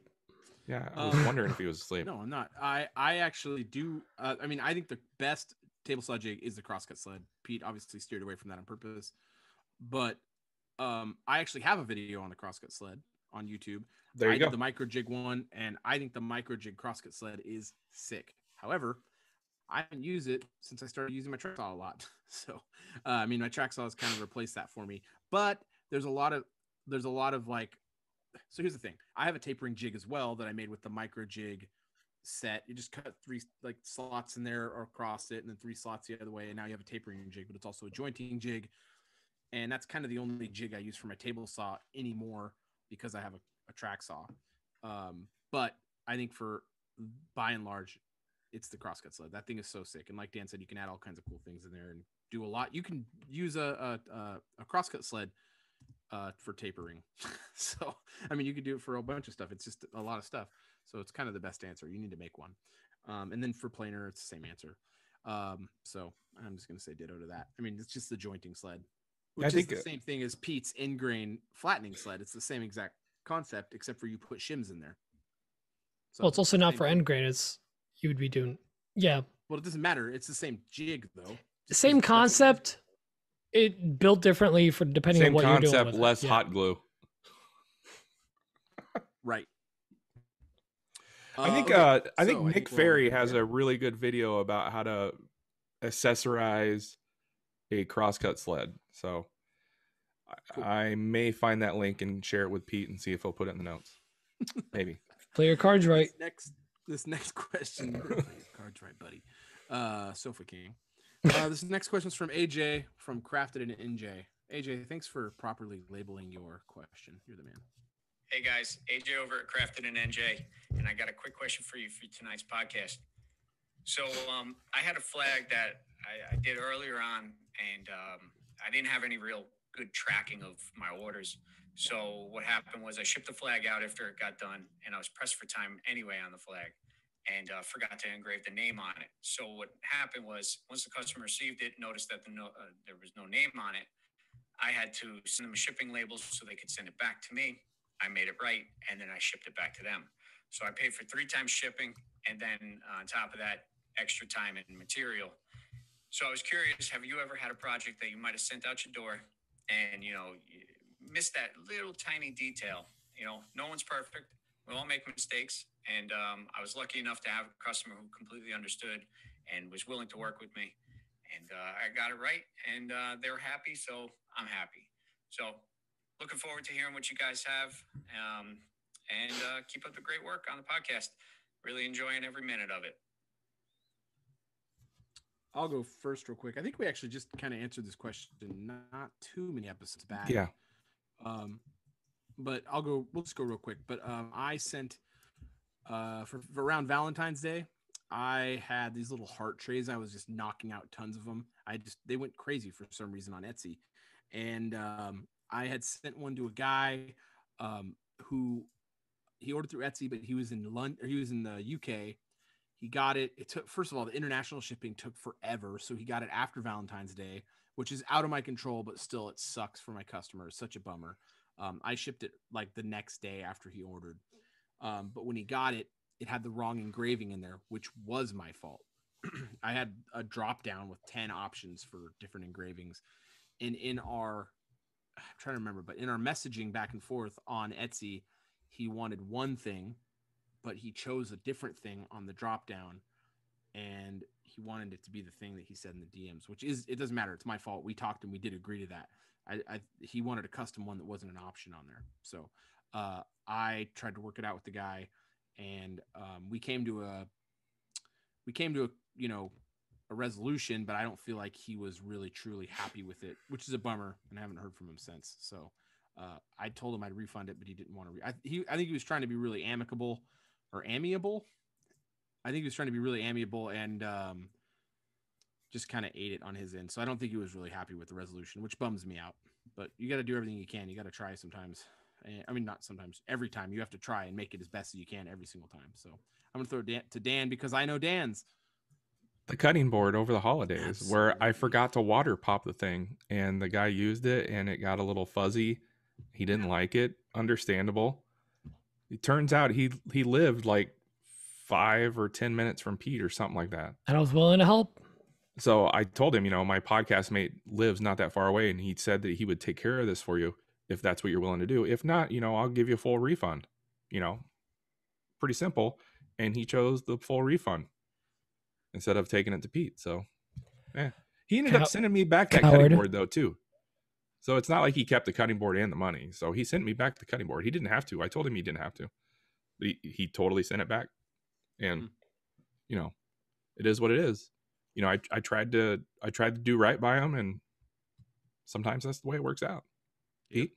Yeah, I was wondering if he was asleep. No, I'm not. I actually do. I mean, I think the best table saw jig is the crosscut sled. Pete obviously steered away from that on purpose, but I actually have a video on the crosscut sled on YouTube. There you go. I did the micro jig one, and I think the micro jig crosscut sled is sick. However, I haven't used it since I started using my track saw a lot. So, I mean, my track saw has kind of replaced that for me. But there's a lot of like. So here's the thing: I have a tapering jig as well that I made with the micro jig set. You just cut 3 like slots in there or across it, and then 3 slots the other way, and now you have a tapering jig. But it's also a jointing jig, and that's kind of the only jig I use for my table saw anymore because I have a track saw. But I think by and large, it's the crosscut sled. That thing is so sick. And like Dan said, you can add all kinds of cool things in there and do a lot. You can use a crosscut sled for tapering. So, I mean, you could do it for a bunch of stuff. It's just a lot of stuff. So it's kind of the best answer. You need to make one. And then for planer, it's the same answer. So I'm just going to say ditto to that. I mean, it's just the jointing sled. Which I is think the same thing as Pete's Ingrained flattening sled. It's the same exact concept, except for you put shims in there. So Well, it's also not for thing. end grain. It's you would be doing. Yeah. Well, it doesn't matter. It's the same jig though. Same concept. It built differently for depending same on what you're doing concept, with less it. hot glue. Right. I think okay. I think Nick Ferry has a really good video about how to accessorize a crosscut sled. So cool. I may find that link and share it with Pete and see if he'll put it in the notes. Maybe. Play your cards right. This next question. Play your cards right, buddy. Sofa King. This next question is from AJ from Crafted in NJ. AJ, thanks for properly labeling your question. You're the man. Hey guys, AJ over at Crafted in NJ, and I got a quick question for you for tonight's podcast. So I had a flag that I did earlier on, and I didn't have any real good tracking of my orders. So what happened was I shipped the flag out after it got done, and I was pressed for time anyway on the flag, and forgot to engrave the name on it. So what happened was once the customer received it, noticed that there was no name on it, I had to send them a shipping label so they could send it back to me. I made it right, and then I shipped it back to them. So I paid for 3 times shipping, and then on top of that, extra time and material. So I was curious, have you ever had a project that you might have sent out your door and, you missed that little tiny detail? No one's perfect. We all make mistakes. And I was lucky enough to have a customer who completely understood and was willing to work with me. And I got it right, and they were happy, so I'm happy. So looking forward to hearing what you guys have, and keep up the great work on the podcast. Really enjoying every minute of it. I'll go first real quick. I think we actually just kind of answered this question not too many episodes back. Yeah. But we'll just go real quick. But I sent, for around Valentine's Day, I had these little heart trays. I was just knocking out tons of them. They went crazy for some reason on Etsy. And I had sent one to a guy who he ordered through Etsy, but he was in London, or he was in the UK. He got it. It took, first of all, the international shipping took forever. So he got it after Valentine's Day, which is out of my control, but still it sucks for my customer. It's such a bummer. I shipped it like the next day after he ordered. But when he got it, it had the wrong engraving in there, which was my fault. I had a drop down with 10 options for different engravings. And I'm trying to remember, but in our messaging back and forth on Etsy, he wanted one thing, but he chose a different thing on the drop down, and he wanted it to be the thing that he said in the DMs, it doesn't matter. It's my fault. We talked and we did agree to that. He wanted a custom one that wasn't an option on there. So I tried to work it out with the guy, and we came to a a resolution, but I don't feel like he was really truly happy with it, which is a bummer, and I haven't heard from him since. So I told him I'd refund it, but he didn't want to. I think he was trying to be really amiable. I think he was trying to be really amiable and just kind of ate it on his end. So I don't think he was really happy with the resolution, which bums me out. But you got to do everything you can. You got to try sometimes. I mean, not sometimes. Every time you have to try and make it as best as you can every single time. So I'm going to throw it to Dan because I know Dan's. The cutting board over the holidays. Absolutely. Where I forgot to water pop the thing, and the guy used it and it got a little fuzzy. He didn't like it. Understandable. It turns out he lived like 5 or 10 minutes from Pete or something like that. And I was willing to help. So I told him, my podcast mate lives not that far away, and he said that he would take care of this for you if that's what you're willing to do. If not, I'll give you a full refund. Pretty simple. And he chose the full refund instead of taking it to Pete. So, yeah. He ended up sending me back that cutting board though too. So it's not like he kept the cutting board and the money. So he sent me back the cutting board. He didn't have to. I told him he didn't have to. He totally sent it back. And it is what it is. I tried to do right by him, and sometimes that's the way it works out. Pete?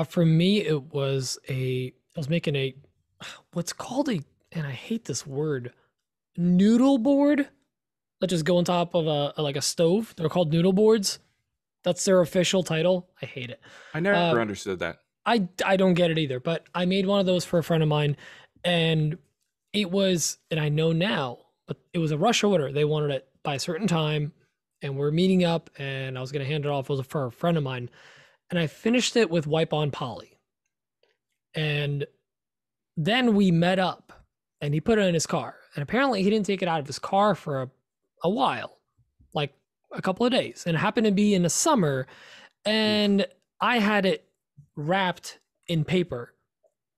For me, I was making what's called and I hate this word, noodle board that just go on top of a stove. They're called noodle boards. That's their official title. I hate it. I never understood that. I don't get it either, but I made one of those for a friend of mine, and it was, and I know now, but it was a rush order. They wanted it by a certain time, and we're meeting up, and I was gonna hand it off. It was for a friend of mine, and I finished it with wipe on poly. And then we met up, and he put it in his car, and apparently he didn't take it out of his car for a while, like a couple of days, and it happened to be in the summer, and I had it wrapped in paper,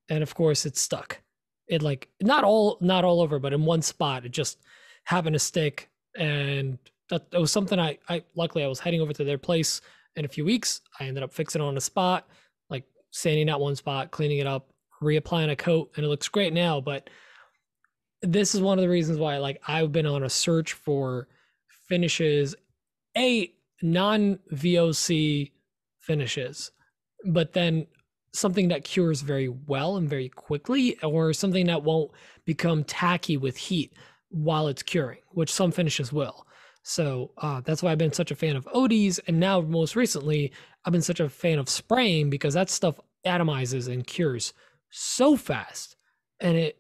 and of course it stuck. It like not all over, but in one spot it just happened to stick. And that was something I luckily I was heading over to their place in a few weeks. I ended up fixing it on the spot, like sanding that one spot, cleaning it up, reapplying a coat, and it looks great now. But this is one of the reasons why like I've been on a search for finishes, non-VOC finishes, but then something that cures very well and very quickly, or something that won't become tacky with heat while it's curing, which some finishes will. So that's why I've been such a fan of ODs, and now most recently I've been such a fan of spraying, because that stuff atomizes and cures so fast, and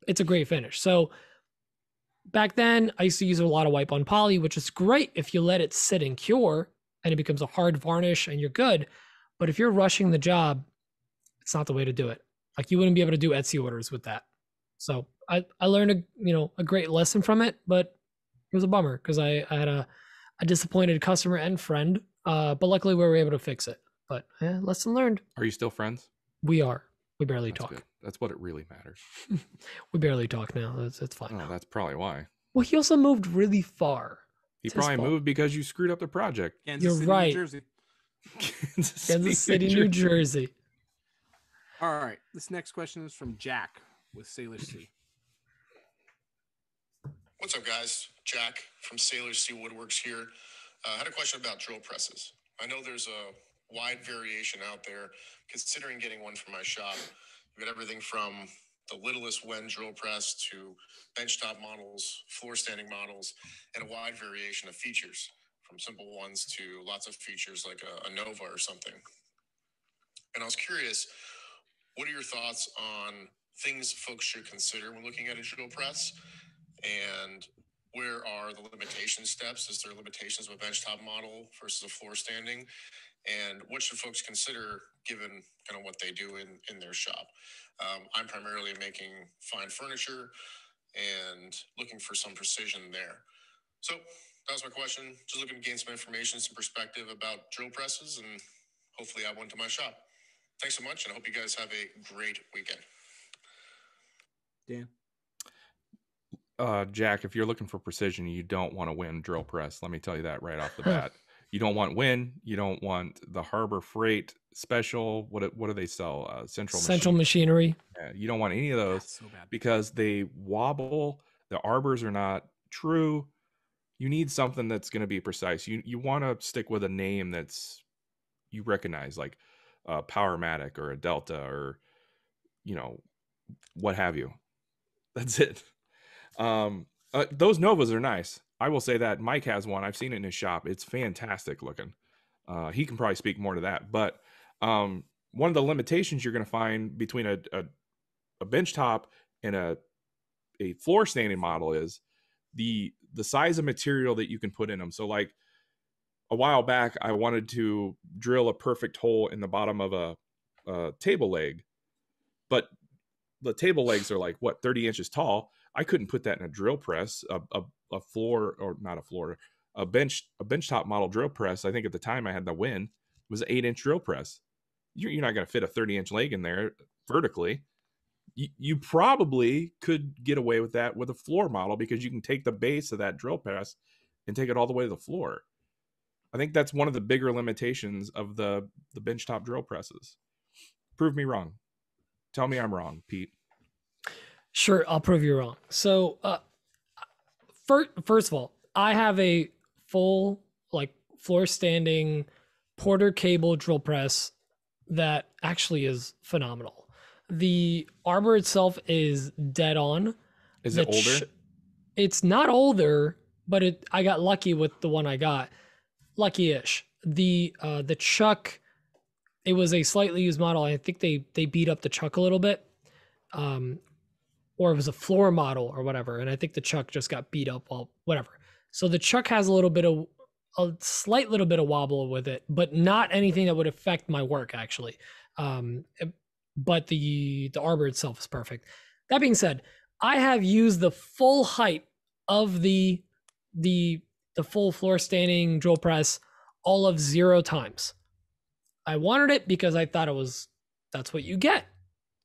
it's a great finish. So back then I used to use a lot of wipe on poly, which is great if you let it sit and cure and it becomes a hard varnish and you're good. But if you're rushing the job, it's not the way to do it. Like you wouldn't be able to do Etsy orders with that. So I learned a great lesson from it, but it was a bummer because I had a disappointed customer and friend. But luckily we were able to fix it. But lesson learned. Are you still friends? We are. We barely That's talk. good. That's what it really matters. We barely talk now. It's fine. Oh, Now. that's probably why. Well, he also moved really far. He It's his probably fault. moved because you screwed up the project. Kansas You're City, right. New Jersey. Kansas City, New Jersey. All right. This next question is from Jack with Sailor Sea. What's up, guys? Jack from Sailor Sea Woodworks here. I had a question about drill presses. I know there's a wide variation out there. Considering getting one for my shop, you've got everything from the littlest Wen drill press to benchtop models, floor standing models, and a wide variation of features, from simple ones to lots of features like a Nova or something. And I was curious, what are your thoughts on things folks should consider when looking at a drill press? And where are the limitation steps? Is there limitations of a benchtop model versus a floor standing? And what should folks consider given kind of what they do in their shop? I'm primarily making fine furniture and looking for some precision there. So that was my question. Just looking to gain some information, some perspective about drill presses, and hopefully add one to my shop. Thanks so much, and I hope you guys have a great weekend. Dan? Jack, if you're looking for precision, you don't want to win drill press. Let me tell you that right off the bat. You don't want Win. You don't want the Harbor Freight Special. What do they sell? Central Machinery. Yeah, you don't want any of those So bad. because they wobble. The arbors are not true. You need something that's going to be precise. You want to stick with a name that's you recognize, like a Powermatic or a Delta or what have you. That's it. Those Novas are nice. I will say that Mike has one. I've seen it in his shop. It's fantastic looking. He can probably speak more to that. But one of the limitations you're going to find between a benchtop and a floor standing model is the size of material that you can put in them. So like a while back, I wanted to drill a perfect hole in the bottom of a table leg, but the table legs are like 30 inches tall. I couldn't put that in a drill press, a floor or not a floor, a benchtop model drill press. I think at the time I had the Win was an 8-inch drill press. You're not going to fit a 30-inch leg in there vertically. You probably could get away with that with a floor model because you can take the base of that drill press and take it all the way to the floor. I think that's one of the bigger limitations of the benchtop drill presses. Prove me wrong. Tell me I'm wrong, Pete. Sure, I'll prove you wrong. So, first of all, I have a full floor standing Porter cable drill press that actually is phenomenal. The arbor itself is dead on. Is it older? It's not older, but I got lucky with the one I got. Lucky-ish. The chuck, it was a slightly used model. I think they beat up the chuck a little bit. Or it was a floor model or whatever. And I think the chuck just got beat up, whatever. So the chuck has a little bit of a slight little bit of wobble with it, but not anything that would affect my work actually. But the arbor itself is perfect. That being said, I have used the full height of the full floor standing drill press all of 0 times. I wanted it because I thought that's what you get.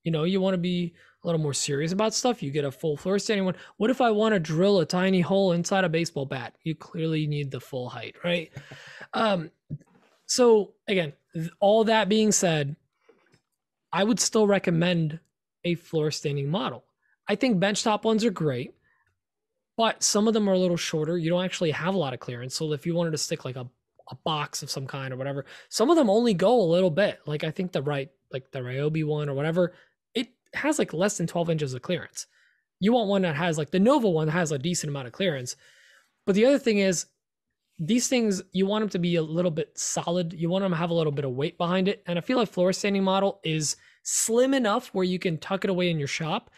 You know, you want to be a little more serious about stuff. You get a full floor standing one. What if I want to drill a tiny hole inside a baseball bat? You clearly need the full height, right? So again, all that being said, I would still recommend a floor standing model. I think benchtop ones are great, but some of them are a little shorter. You don't actually have a lot of clearance. So if you wanted to stick like a box of some kind or whatever, some of them only go a little bit. Like I think the Ryobi one or whatever, it has like less than 12 inches of clearance. You want one that has like the Nova one has a decent amount of clearance. But the other thing is, these things, you want them to be a little bit solid. You want them to have a little bit of weight behind it. And I feel like floor standing model is slim enough where you can tuck it away in your shop.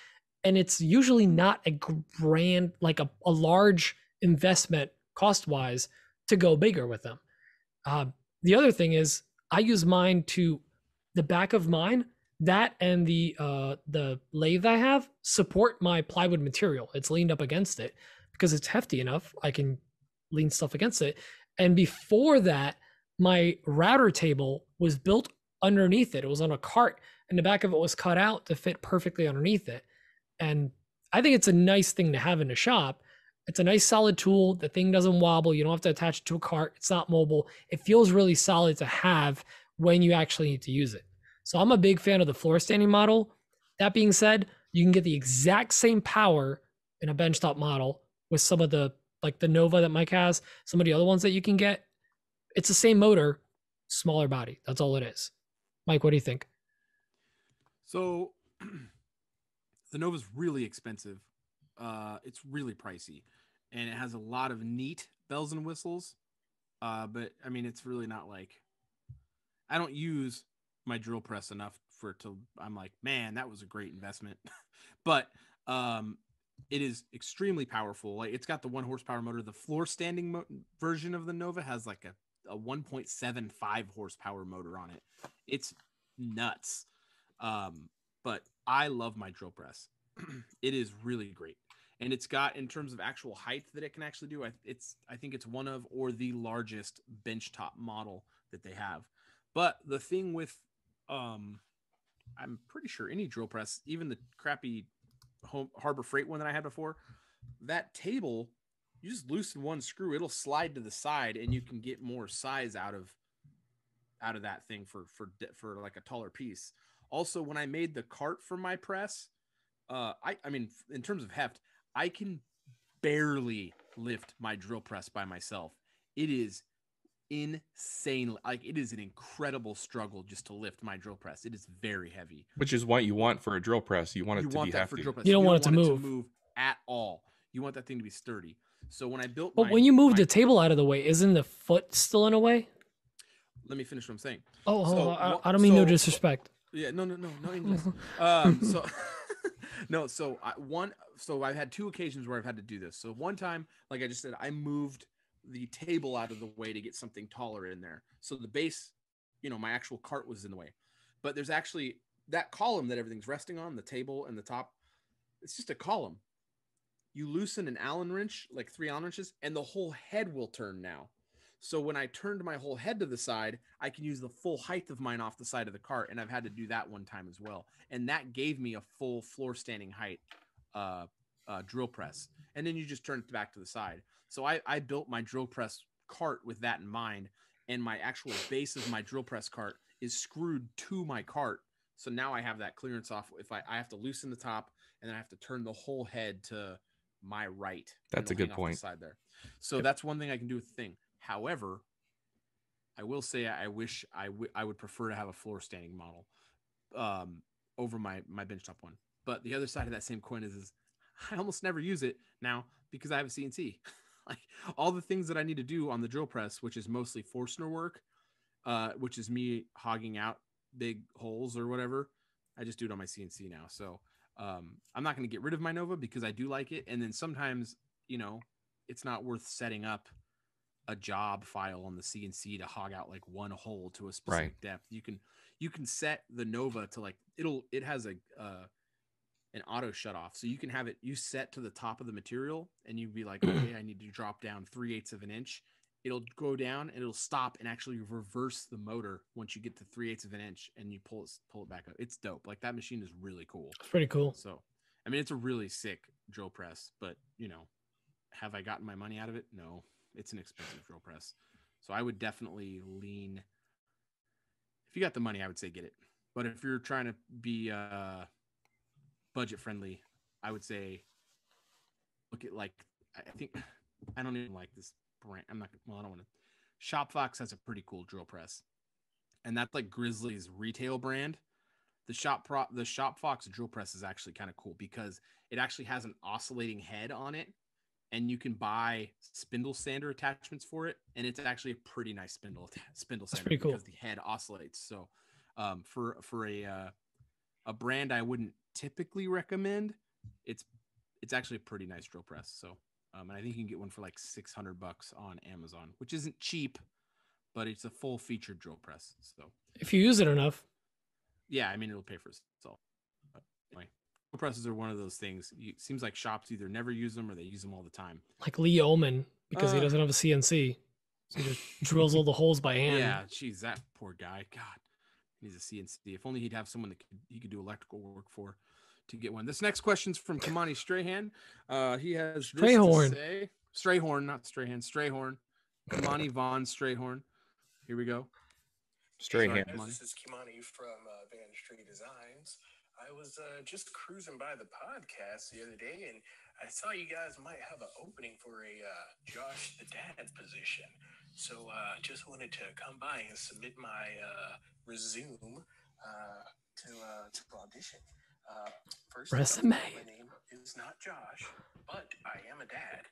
And it's usually not a grand, like a large investment cost wise to go bigger with them. The other thing is I use mine to the back of mine, that and the lathe I have support my plywood material. It's leaned up against it because it's hefty enough. I can lean stuff against it. And before that, my router table was built underneath it. It was on a cart and the back of it was cut out to fit perfectly underneath it. And I think it's a nice thing to have in the shop. It's a nice solid tool. The thing doesn't wobble. You don't have to attach it to a cart. It's not mobile. It feels really solid to have when you actually need to use it. So I'm a big fan of the floor standing model. That being said, you can get the exact same power in a benchtop model with some of the, like the Nova that Mike has, some of the other ones that you can get. It's the same motor, smaller body. That's all it is. Mike, what do you think? So the Nova's really expensive. It's really pricey, and it has a lot of neat bells and whistles. But I mean, it's really not like, I don't use my drill press enough for it to, I'm like, man, that was a great investment. But it is extremely powerful. Like, it's got the 1 horsepower motor. The floor standing version of the Nova has like a 1.75 horsepower motor on it. It's nuts. But I love my drill press. It is really great. And it's got, in terms of actual height that it can actually do, I think it's one of, or the largest benchtop model that they have. But the thing with, I'm pretty sure any drill press, even the crappy Harbor Freight one that I had before, that table, you just loosen one screw, it'll slide to the side, and you can get more size out of that thing for like a taller piece. Also, when I made the cart for my press, I mean, in terms of heft, I can barely lift my drill press by myself. It is insane. Like, it is an incredible struggle just to lift my drill press. It is very heavy. Which is what you want for a drill press. You want it to be hefty. You don't want it to move at all. You want that thing to be sturdy. So when I built, but when you move the table out of the way, isn't the foot still in a way? Let me finish what I'm saying. I don't mean no disrespect. Yeah, no, English. So I've had 2 occasions where I've had to do this. So one time, like I just said, I moved the table out of the way to get something taller in there. So the base, my actual cart was in the way. But there's actually that column that everything's resting on, the table and the top. It's just a column. You loosen an Allen wrench, like 3 Allen wrenches, and the whole head will turn now. So when I turned my whole head to the side, I can use the full height of mine off the side of the cart. And I've had to do that one time as well. And that gave me a full floor standing height drill press. And then you just turn it back to the side. So I built my drill press cart with that in mind. And my actual base of my drill press cart is screwed to my cart. So now I have that clearance off. If I have to loosen the top, and then I have to turn the whole head to my right. That's a good point. Side there. So that's one thing I can do with the thing. However, I will say I wish I would prefer to have a floor standing model over my benchtop one. But the other side of that same coin is I almost never use it now because I have a CNC. Like, all the things that I need to do on the drill press, which is mostly Forstner work, which is me hogging out big holes or whatever, I just do it on my CNC now. So I'm not going to get rid of my Nova because I do like it. And then sometimes, it's not worth setting up a job file on the CNC to hog out like one hole to a specific depth. You can set the Nova to like it has a an auto shut off, so you can have it set to the top of the material, and you'd be like, okay, I need to drop down 3/8 of an inch. It'll go down and it'll stop and actually reverse the motor once you get to 3/8 of an inch, and you pull it back up. It's dope. Like, that machine is really cool. It's pretty cool. So, I mean, it's a really sick drill press, but have I gotten my money out of it? No, it's an expensive drill press. So I would definitely lean. If you got the money, I would say get it. But if you're trying to be budget friendly, I would say look at, like, I don't even like this brand. I don't want to. Shopfox has a pretty cool drill press, and that's like Grizzly's retail brand. The Shopfox drill press is actually kind of cool because it actually has an oscillating head on it, and you can buy spindle sander attachments for it, and it's actually a pretty nice spindle sander because the head oscillates. So for a brand I wouldn't typically recommend, it's actually a pretty nice drill press. So and I think you can get one for like $600 on Amazon, which isn't cheap, but it's a full featured drill press. So if you use it enough, yeah, I mean, it'll pay for itself. But anyway, drill presses are one of those things. It seems like shops either never use them or they use them all the time. Like Lee Ullman, because he doesn't have a CNC, so he just drills all the holes by hand. Yeah, geez, that poor guy. God, he needs a CNC. If only he'd have someone that he could do electrical work for to get one. This next question's from Kamani Strahan. He has Strayhorn. This to say. Strayhorn, not Strahan. Strayhorn. Kamani Von Strayhorn. Here we go. Strahan. This is Kimani from Van Street Designs. I was just cruising by the podcast the other day, and I saw you guys might have an opening for a Josh the Dad position. So just wanted to come by and submit my resume to audition. First, resume. My name is not Josh, but I am a dad.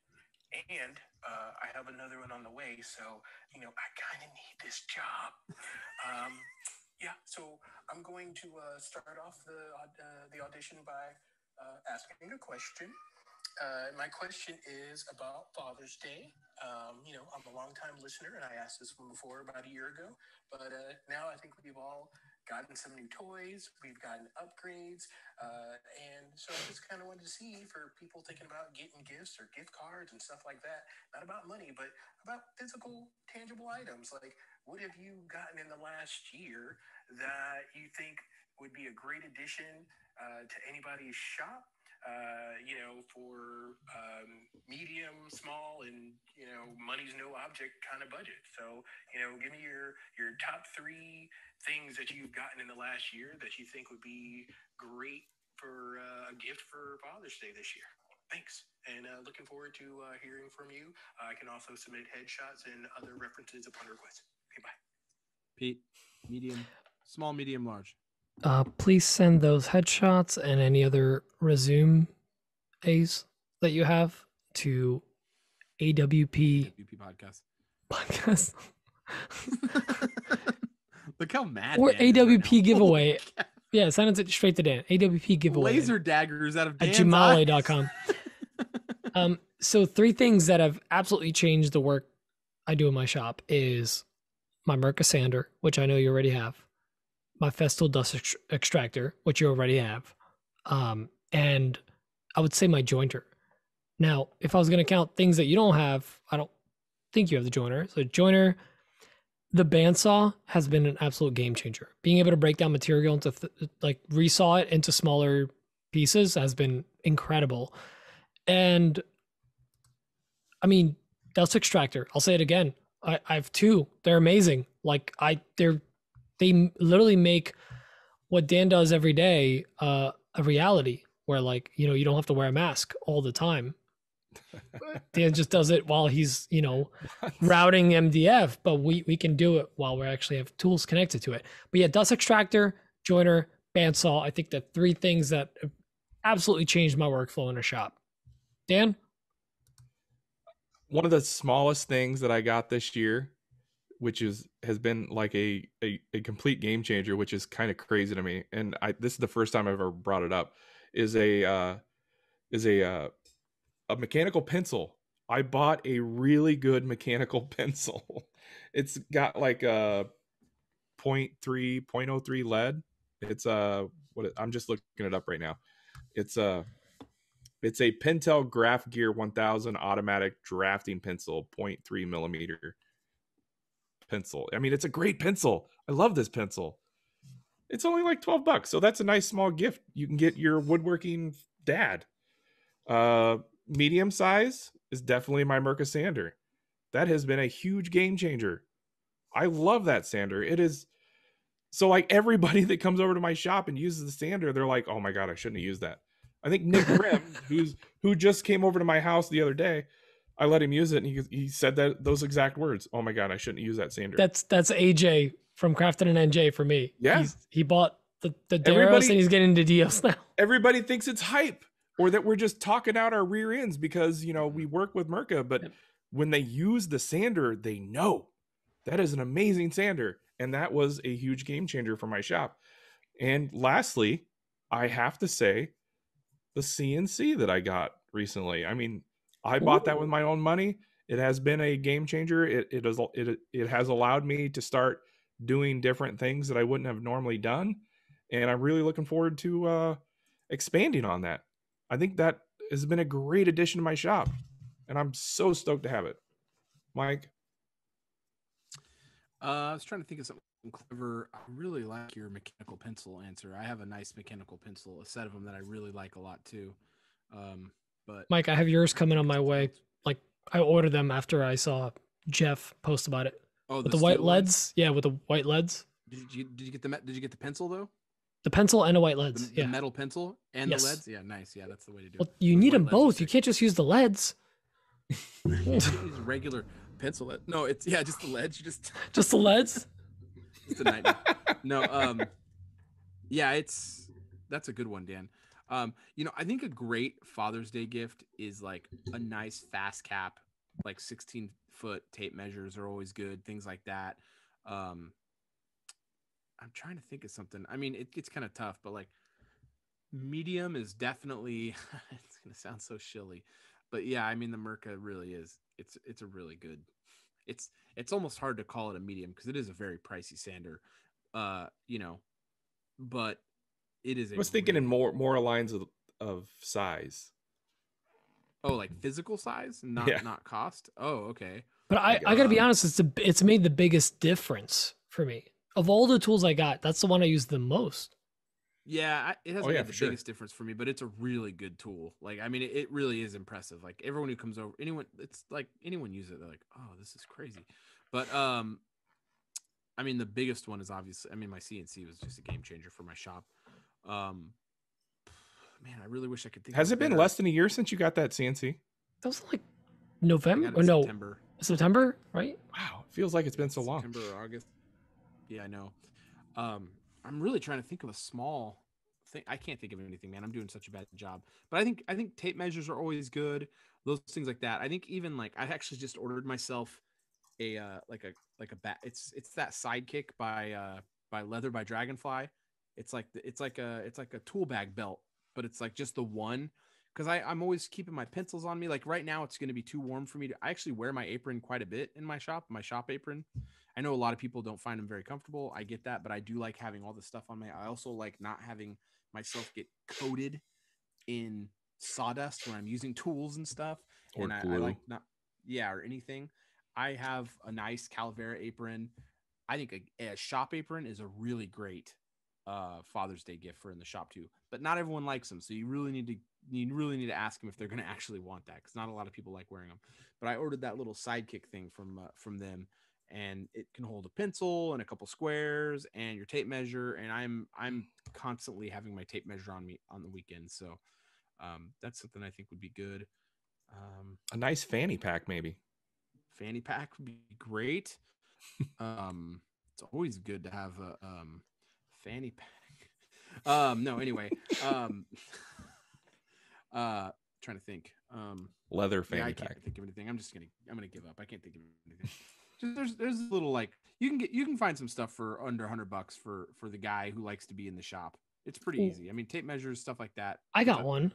And I have another one on the way, so I kind of need this job. So I'm going to start off the audition by asking a question. My question is about Father's Day. I'm a longtime listener, and I asked this one before about a year ago, but now I think we've all gotten some new toys, we've gotten upgrades, and so I just kind of wanted to see, for people thinking about getting gifts or gift cards and stuff like that, not about money, but about physical, tangible items. Like, what have you gotten in the last year that you think would be a great addition to anybody's shop? For medium, small, and money's no object kind of budget. So give me your top 3 things that you've gotten in the last year that you think would be great for a gift for Father's Day this year. Thanks, and looking forward to hearing from you. I can also submit headshots and other references upon request. Okay, bye. Pete, medium, small, medium, large. Please send those headshots and any other resumes that you have to AWP podcast. Look how mad. Or Dan AWP right giveaway. Yeah, send it straight to Dan. AWP giveaway. Laser daggers out of at Dan's gmail.com. So 3 things that have absolutely changed the work I do in my shop is my Merca sander, which I know you already have, my Festool dust extractor, which you already have, and I would say my jointer. Now, if I was going to count things that you don't have, I don't think you have the jointer. So jointer, the bandsaw has been an absolute game changer. Being able to break down material into resaw it into smaller pieces has been incredible. And I mean, dust extractor, I'll say it again. I have 2. They're amazing. They literally make what Dan does every day a reality, where you don't have to wear a mask all the time. Dan just does it while he's routing MDF, but we can do it while we actually have tools connected to it. But yeah, dust extractor, jointer, bandsaw, I think the 3 things that have absolutely changed my workflow in a shop. Dan? One of the smallest things that I got this year, which has been like a complete game changer, which is kind of crazy to me, and this is the first time I've ever brought it up, is a mechanical pencil I bought a really good mechanical pencil. It's got like a 0.03 lead. It's I'm just looking it up right now. It's a Pentel Graph Gear 1000 automatic drafting pencil, 0.3 millimeter pencil. I mean, it's a great pencil. I love this pencil. It's only like $12, so that's a nice small gift you can get your woodworking dad. Medium size is definitely my Mirka sander. That has been a huge game changer. I love that sander. It is so like everybody that comes over to my shop and uses the sander, they're like, "Oh my god, I shouldn't have used that." I think Nick Grimm, who just came over to my house the other day, I let him use it, and he said those exact words. "Oh my god, I shouldn't use that sander." That's AJ from Crafted and NJ for me. Yeah, he bought the Deros and he's getting into Dios now. Everybody thinks it's hype or that we're just talking out our rear ends because we work with Mirka, but when they use the sander, they know that is an amazing sander, and that was a huge game changer for my shop. And lastly, I have to say, the CNC that I got recently. I mean, I bought that with my own money. It has been a game changer. It has allowed me to start doing different things that I wouldn't have normally done, and I'm really looking forward to expanding on that. I think that has been a great addition to my shop, and I'm so stoked to have it. Mike? I was trying to think of something clever. I really like your mechanical pencil answer. I have a nice mechanical pencil, a set of them that I really like a lot too. But Mike, I have yours coming on my way. Like I ordered them after I saw Jeff post about it. Oh, with the white leads? Yeah, with the white leads. Did you get the pencil though? The pencil and the white leads. The metal pencil and the leads? Yeah, nice. Yeah, that's the way to do it. Well, you need them both. You can't just use the leads. Use regular pencil lead. No, it's just the leads. You just the leads? It's a nightmare. No, that's a good one, Dan. I think a great Father's Day gift is like a nice fast cap, like 16-foot tape measures are always good. Things like that. I'm trying to think of something. I mean, it gets kind of tough, but like medium is definitely, it's going to sound so shilly, but yeah, I mean, the Mirka really is, it's a really good, it's almost hard to call it a medium because it is a very pricey sander, but it is. I was thinking in more lines of size. Oh, like physical size, not cost. Oh, okay. But I got to be honest, it's made the biggest difference for me. Of all the tools I got, that's the one I use the most. Yeah, it hasn't made the biggest difference for me, but it's a really good tool. Like, I mean, it really is impressive. Like everyone who comes over, it's like anyone uses it, they're like, "Oh, this is crazy." But I mean, the biggest one is obviously, I mean, my CNC was just a game changer for my shop. Man, I really wish I could think. Has it been less than a year since you got that CNC? That was like November or no? September, right? Wow, it feels like it's been so long. September or August. Yeah, I know. I'm really trying to think of a small thing. I can't think of anything, man. I'm doing such a bad job. But I think tape measures are always good. Those things like that. I think even like I actually just ordered myself a like a bat. It's that Sidekick by Leather by Dragonfly. It's like a tool bag belt, but it's like just the one. Because I'm always keeping my pencils on me. Like right now, it's going to be too warm for me. I actually wear my apron quite a bit in my shop apron. I know a lot of people don't find them very comfortable. I get that, but I do like having all the stuff on me. I also like not having myself get coated in sawdust when I'm using tools and stuff. Or and glue. I like not, or anything. I have a nice Calavera apron. I think a shop apron is a really great Father's Day gift for in the shop too. But not everyone likes them, so you really need to ask them if they're going to actually want that, because not a lot of people like wearing them. But I ordered that little Sidekick thing from them. And it can hold a pencil and a couple squares and your tape measure. And I'm constantly having my tape measure on me on the weekends. So that's something I think would be good. A nice fanny pack, maybe. Fanny pack would be great. It's always good to have a fanny pack. No, anyway. Trying to think. Leather fanny I pack. can't think of anything. I'm gonna give up. I can't think of anything. Just there's a little like you can find some stuff for under $100 for the guy who likes to be in the shop. It's pretty easy. I mean, tape measures, stuff like that. I got one.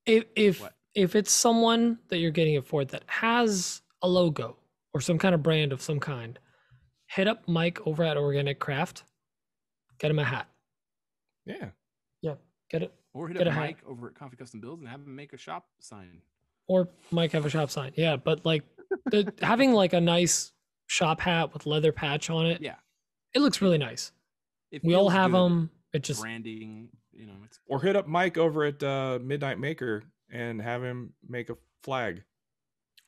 If What? if it's someone that you're getting it for that has a logo or some kind of brand of some kind, hit up Mike over at Organic Craft. Get him a hat. Yeah. Yeah, get it. Or hit Get up a hat. Mike over at Coffee Custom Builds and have him make a shop sign. Or Mike have a shop sign. Yeah, but like having like a nice shop hat with leather patch on it. Yeah. It looks really nice. It We all feels have good. them. It just Branding, you know, it's Or hit up Mike over at Midnight Maker and have him make a flag.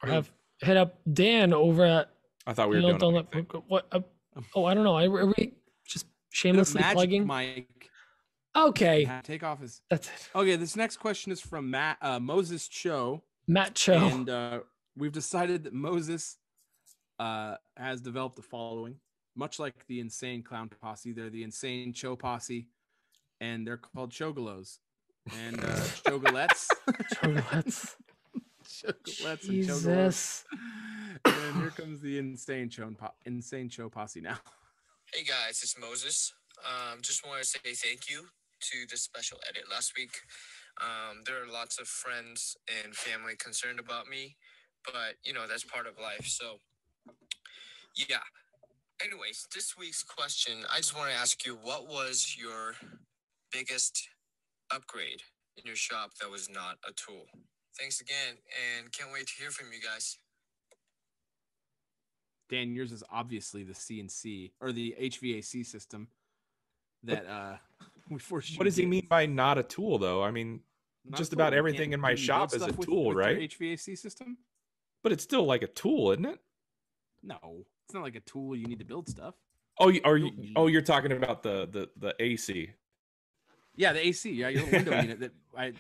or have hit up Dan over at I thought we were doing a thing. what? Oh, I don't know. Are we just shamelessly Magic plugging? Mike. Okay, Take off his. that's it. Okay, this next question is from Moses Cho. Matt Cho. And we've decided that Moses has developed the following. Much like the Insane Clown Posse, they're the Insane Cho Posse, and they're called Chogolos. And Chogolettes. Chogolettes. Chogolettes and Chogolos. Jesus. And here comes the Insane Cho Posse now. Hey guys, it's Moses. Just want to say thank you to the special edit last week. There are lots of friends and family concerned about me, but you know, that's part of life. So yeah. Anyways, this week's question, I just want to ask you, what was your biggest upgrade in your shop that was not a tool? Thanks again, and can't wait to hear from you guys. Dan, yours is obviously the CNC or the HVAC system that we forced you. What does he mean by not a tool, though? I mean, just about everything in my shop is a tool, right? HVAC system, but it's still like a tool, isn't it? No, it's not like a tool. You need to build stuff. Oh, you're talking about the AC. Yeah, the AC. Yeah, your window unit that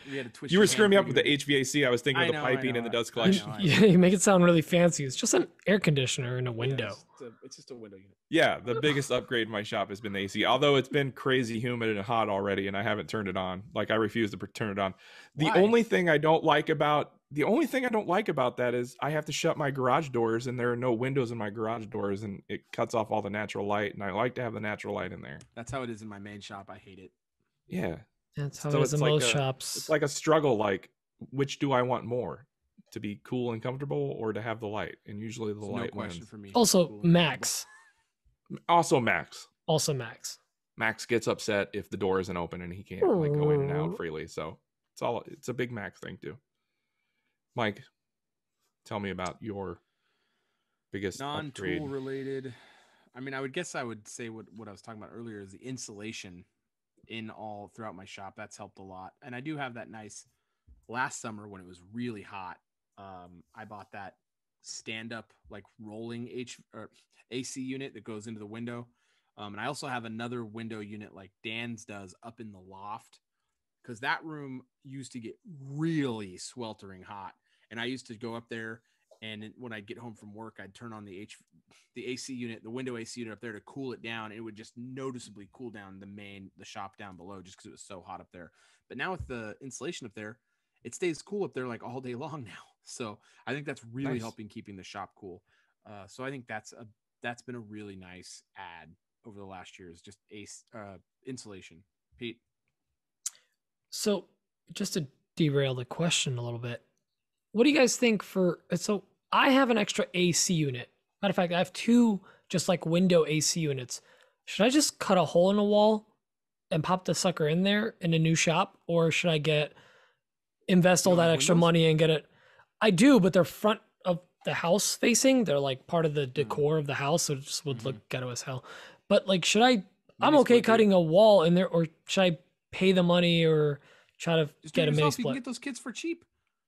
we had to twist. You were screwing me up with the HVAC. I was thinking of the piping and the dust collection. Yeah, you make it sound really fancy. It's just an air conditioner in a window. It's just a window unit. Yeah, the biggest upgrade in my shop has been the AC. Although it's been crazy humid and hot already, and I haven't turned it on. Like I refuse to turn it on. The only thing I don't like about that is I have to shut my garage doors, and there are no windows in my garage doors, and it cuts off all the natural light. And I like to have the natural light in there. That's how it is in my main shop. I hate it. Yeah, that's how it is in most shops. It's like a struggle. Like, which do I want more? To be cool and comfortable, or to have the light? And usually the light wins. For me. Also, cool Max. Also, Max. Max gets upset if the door isn't open and he can't like go in and out freely. So it's a big Max thing too. Mike, tell me about your biggest non-tool upgrade. Related. I mean, I would say what I was talking about earlier is the insulation in all throughout my shop. That's helped a lot. And I do have that nice last summer when it was really hot. I bought that stand-up like rolling AC unit that goes into the window. And I also have another window unit like Dan's does up in the loft, because that room used to get really sweltering hot. And I used to go up there, and when I'd get home from work, I'd turn on the AC unit, the window AC unit up there to cool it down. It would just noticeably cool down the shop down below, just because it was so hot up there. But now with the insulation up there, it stays cool up there like all day long now. So I think that's really helping keeping the shop cool. So I think that's been a really nice add over the last year, is just insulation. Pete. So just to derail the question a little bit, what do you guys think so I have an extra AC unit. Matter of fact, I have two just like window AC units. Should I just cut a hole in the wall and pop the sucker in there in a new shop? Or should I invest all that extra money and get it? I do, but they're front of the house facing. They're like part of the decor of the house. So it just would look ghetto as hell. But like, I'm okay cutting a wall in there, or should I pay the money or try to get a mini split? You can get those kits for cheap.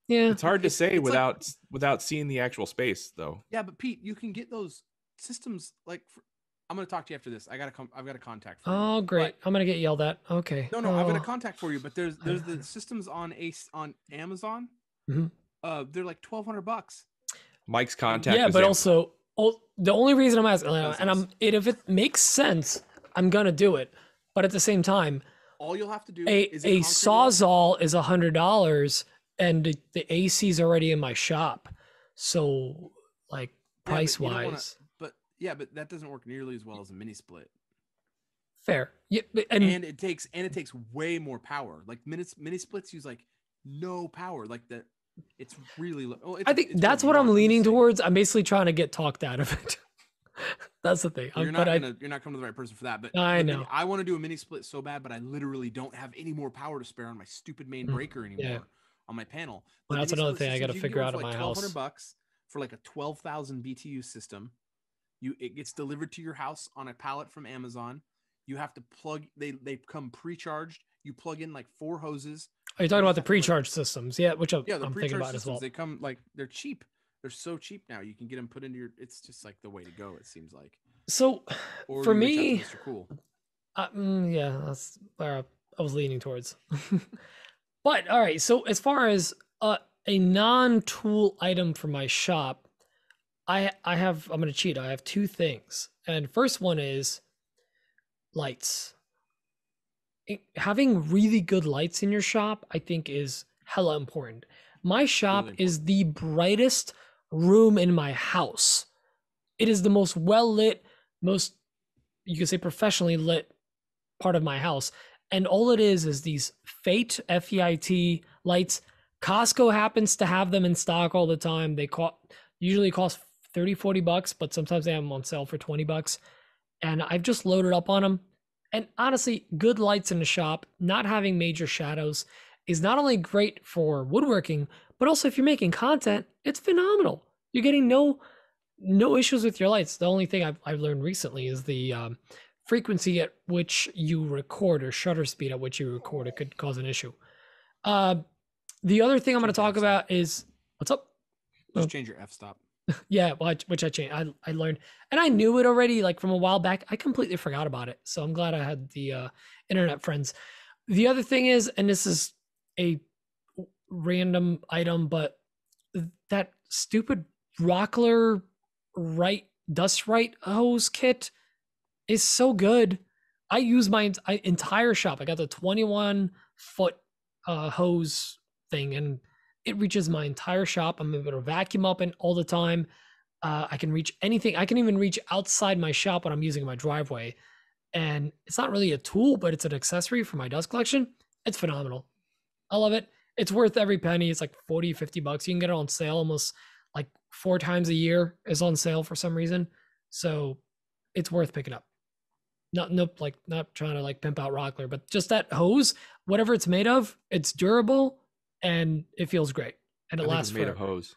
Yeah, it's hard to say without seeing the actual space, though. Yeah, but Pete, you can get those systems. Like, I'm going to talk to you after this. I've got a contact for you. Oh, great! I'm going to get yelled at. Okay. No, I've got a contact for you. But there's the systems on Amazon. Mm-hmm. They're like $1,200. Mike's contact. Yeah, but also, the only reason I'm asking, if it makes sense, I'm gonna do it. But at the same time, all you'll have to do is a Sawzall is $100. And the AC's already in my shop, so like price wise. But that doesn't work nearly as well as a mini split. Fair, yeah, and it takes way more power. Like mini splits use like no power. Like that, it's really low. Well, I think it's that's whatever what you I'm want. leaning just saying. towards. I'm basically trying to get talked out of it. That's the thing. Well, you're not coming to the right person for that. But I know. I want to do a mini split so bad, but I literally don't have any more power to spare on my stupid main breaker anymore on my panel. Well, that's another thing I got to figure out at my house. $1,200 for like a 12,000 BTU system. It gets delivered to your house on a pallet from Amazon. You have to plug. They come pre-charged. You plug in like 4 hoses. Are you talking about the pre-charge systems? Yeah, which I'm thinking about as well. They come like they're cheap. They're so cheap now. You can get them put into your. It's just like the way to go. It seems like. So, or for me, Mr. Cool. Yeah, that's where I was leaning towards. But all right, so as far as a non-tool item for my shop, I'm gonna cheat. I have 2 things, and first one is lights. Having really good lights in your shop, I think, is hella important. My shop is the brightest room in my house. It is the most well lit, most, you could say, professionally lit part of my house. And all it is these Fate, F-E-I-T lights. Costco happens to have them in stock all the time. They usually cost $30-$40, but sometimes they have them on sale for $20. And I've just loaded up on them. And honestly, good lights in the shop, not having major shadows, is not only great for woodworking, but also if you're making content, it's phenomenal. You're getting no issues with your lights. The only thing I've learned recently is the frequency at which you record, or shutter speed at which you record. It could cause an issue. The other thing I'm going to talk about is, what's up? Just change your f-stop. Yeah, which I changed. I learned, and I knew it already, like from a while back. I completely forgot about it, so I'm glad I had the internet friends. The other thing is, and this is a random item, but that stupid Rockler dust right hose kit is so good. I use my entire shop. I got the 21-foot hose thing, and it reaches my entire shop. I'm able to vacuum up and all the time. I can reach anything. I can even reach outside my shop when I'm using my driveway. And it's not really a tool, but it's an accessory for my dust collection. It's phenomenal. I love it. It's worth every penny. It's like $40-$50. You can get it on sale almost like 4 times a year is on sale for some reason. So it's worth picking up. Not trying to like pimp out Rockler, but just that hose, whatever it's made of, it's durable and it feels great. And it lasts made forever. of hose.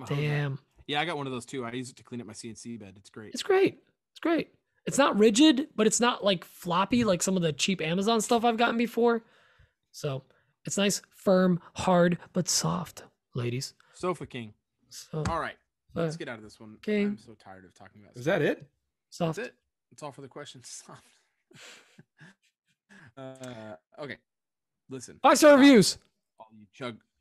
Damn. Yeah, I got one of those too. I use it to clean up my CNC bed. It's great. It's great. It's great. It's not rigid, but it's not like floppy like some of the cheap Amazon stuff I've gotten before. So it's nice, firm, hard, but soft, ladies. Sofa King. So, all right, let's get out of this one. King. I'm so tired of talking about this. Is that it? Soft. That's it. That's all for the questions. Soft. Okay. Listen. 5-star reviews. All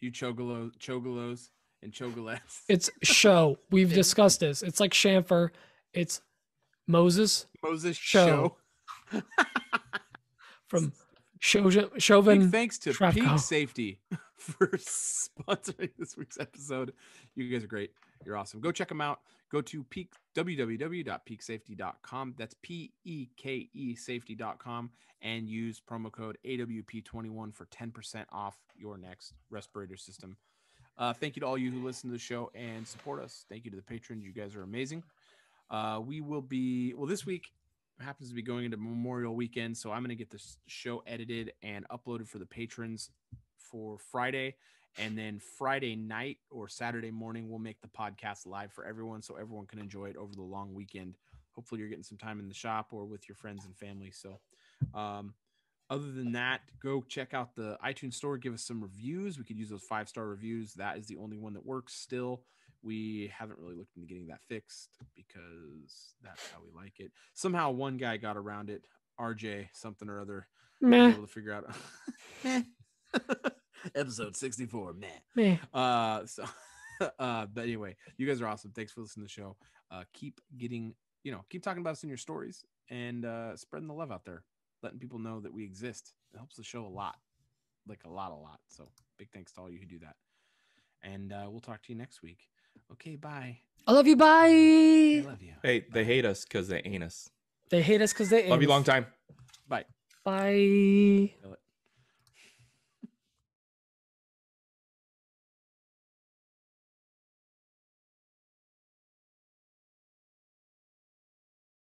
you chogolos and chogolettes. It's show. We've discussed this. It's like chamfer. It's Moses show. From Chauvin. Big thanks to Shrapko. Peak Safety for sponsoring this week's episode. You guys are great. You're awesome. Go check them out. Go to www.peaksafety.com. That's PEKE safety.com, and use promo code AWP21 for 10% off your next respirator system. Thank you to all you who listen to the show and support us. Thank you to the patrons. You guys are amazing. We will be, this week happens to be going into Memorial Weekend, so I'm going to get this show edited and uploaded for the patrons for Friday. And then Friday night or Saturday morning, we'll make the podcast live for everyone so everyone can enjoy it over the long weekend. Hopefully you're getting some time in the shop or with your friends and family. So other than that, go check out the iTunes store. Give us some reviews. We could use those 5-star reviews. That is the only one that works still. We haven't really looked into getting that fixed because that's how we like it. Somehow one guy got around it. RJ something or other. Meh. Able to figure out. Episode 64, Meh. but anyway, you guys are awesome. Thanks for listening to the show. Keep getting, keep talking about us in your stories and spreading the love out there, letting people know that we exist. It helps the show a lot, like a lot. So big thanks to all you who do that. And we'll talk to you next week. Okay, bye. I love you. Bye. I love you. Hey, they hate us because they ain't us. They hate us because they ain't Love you us. long time. Bye. Bye.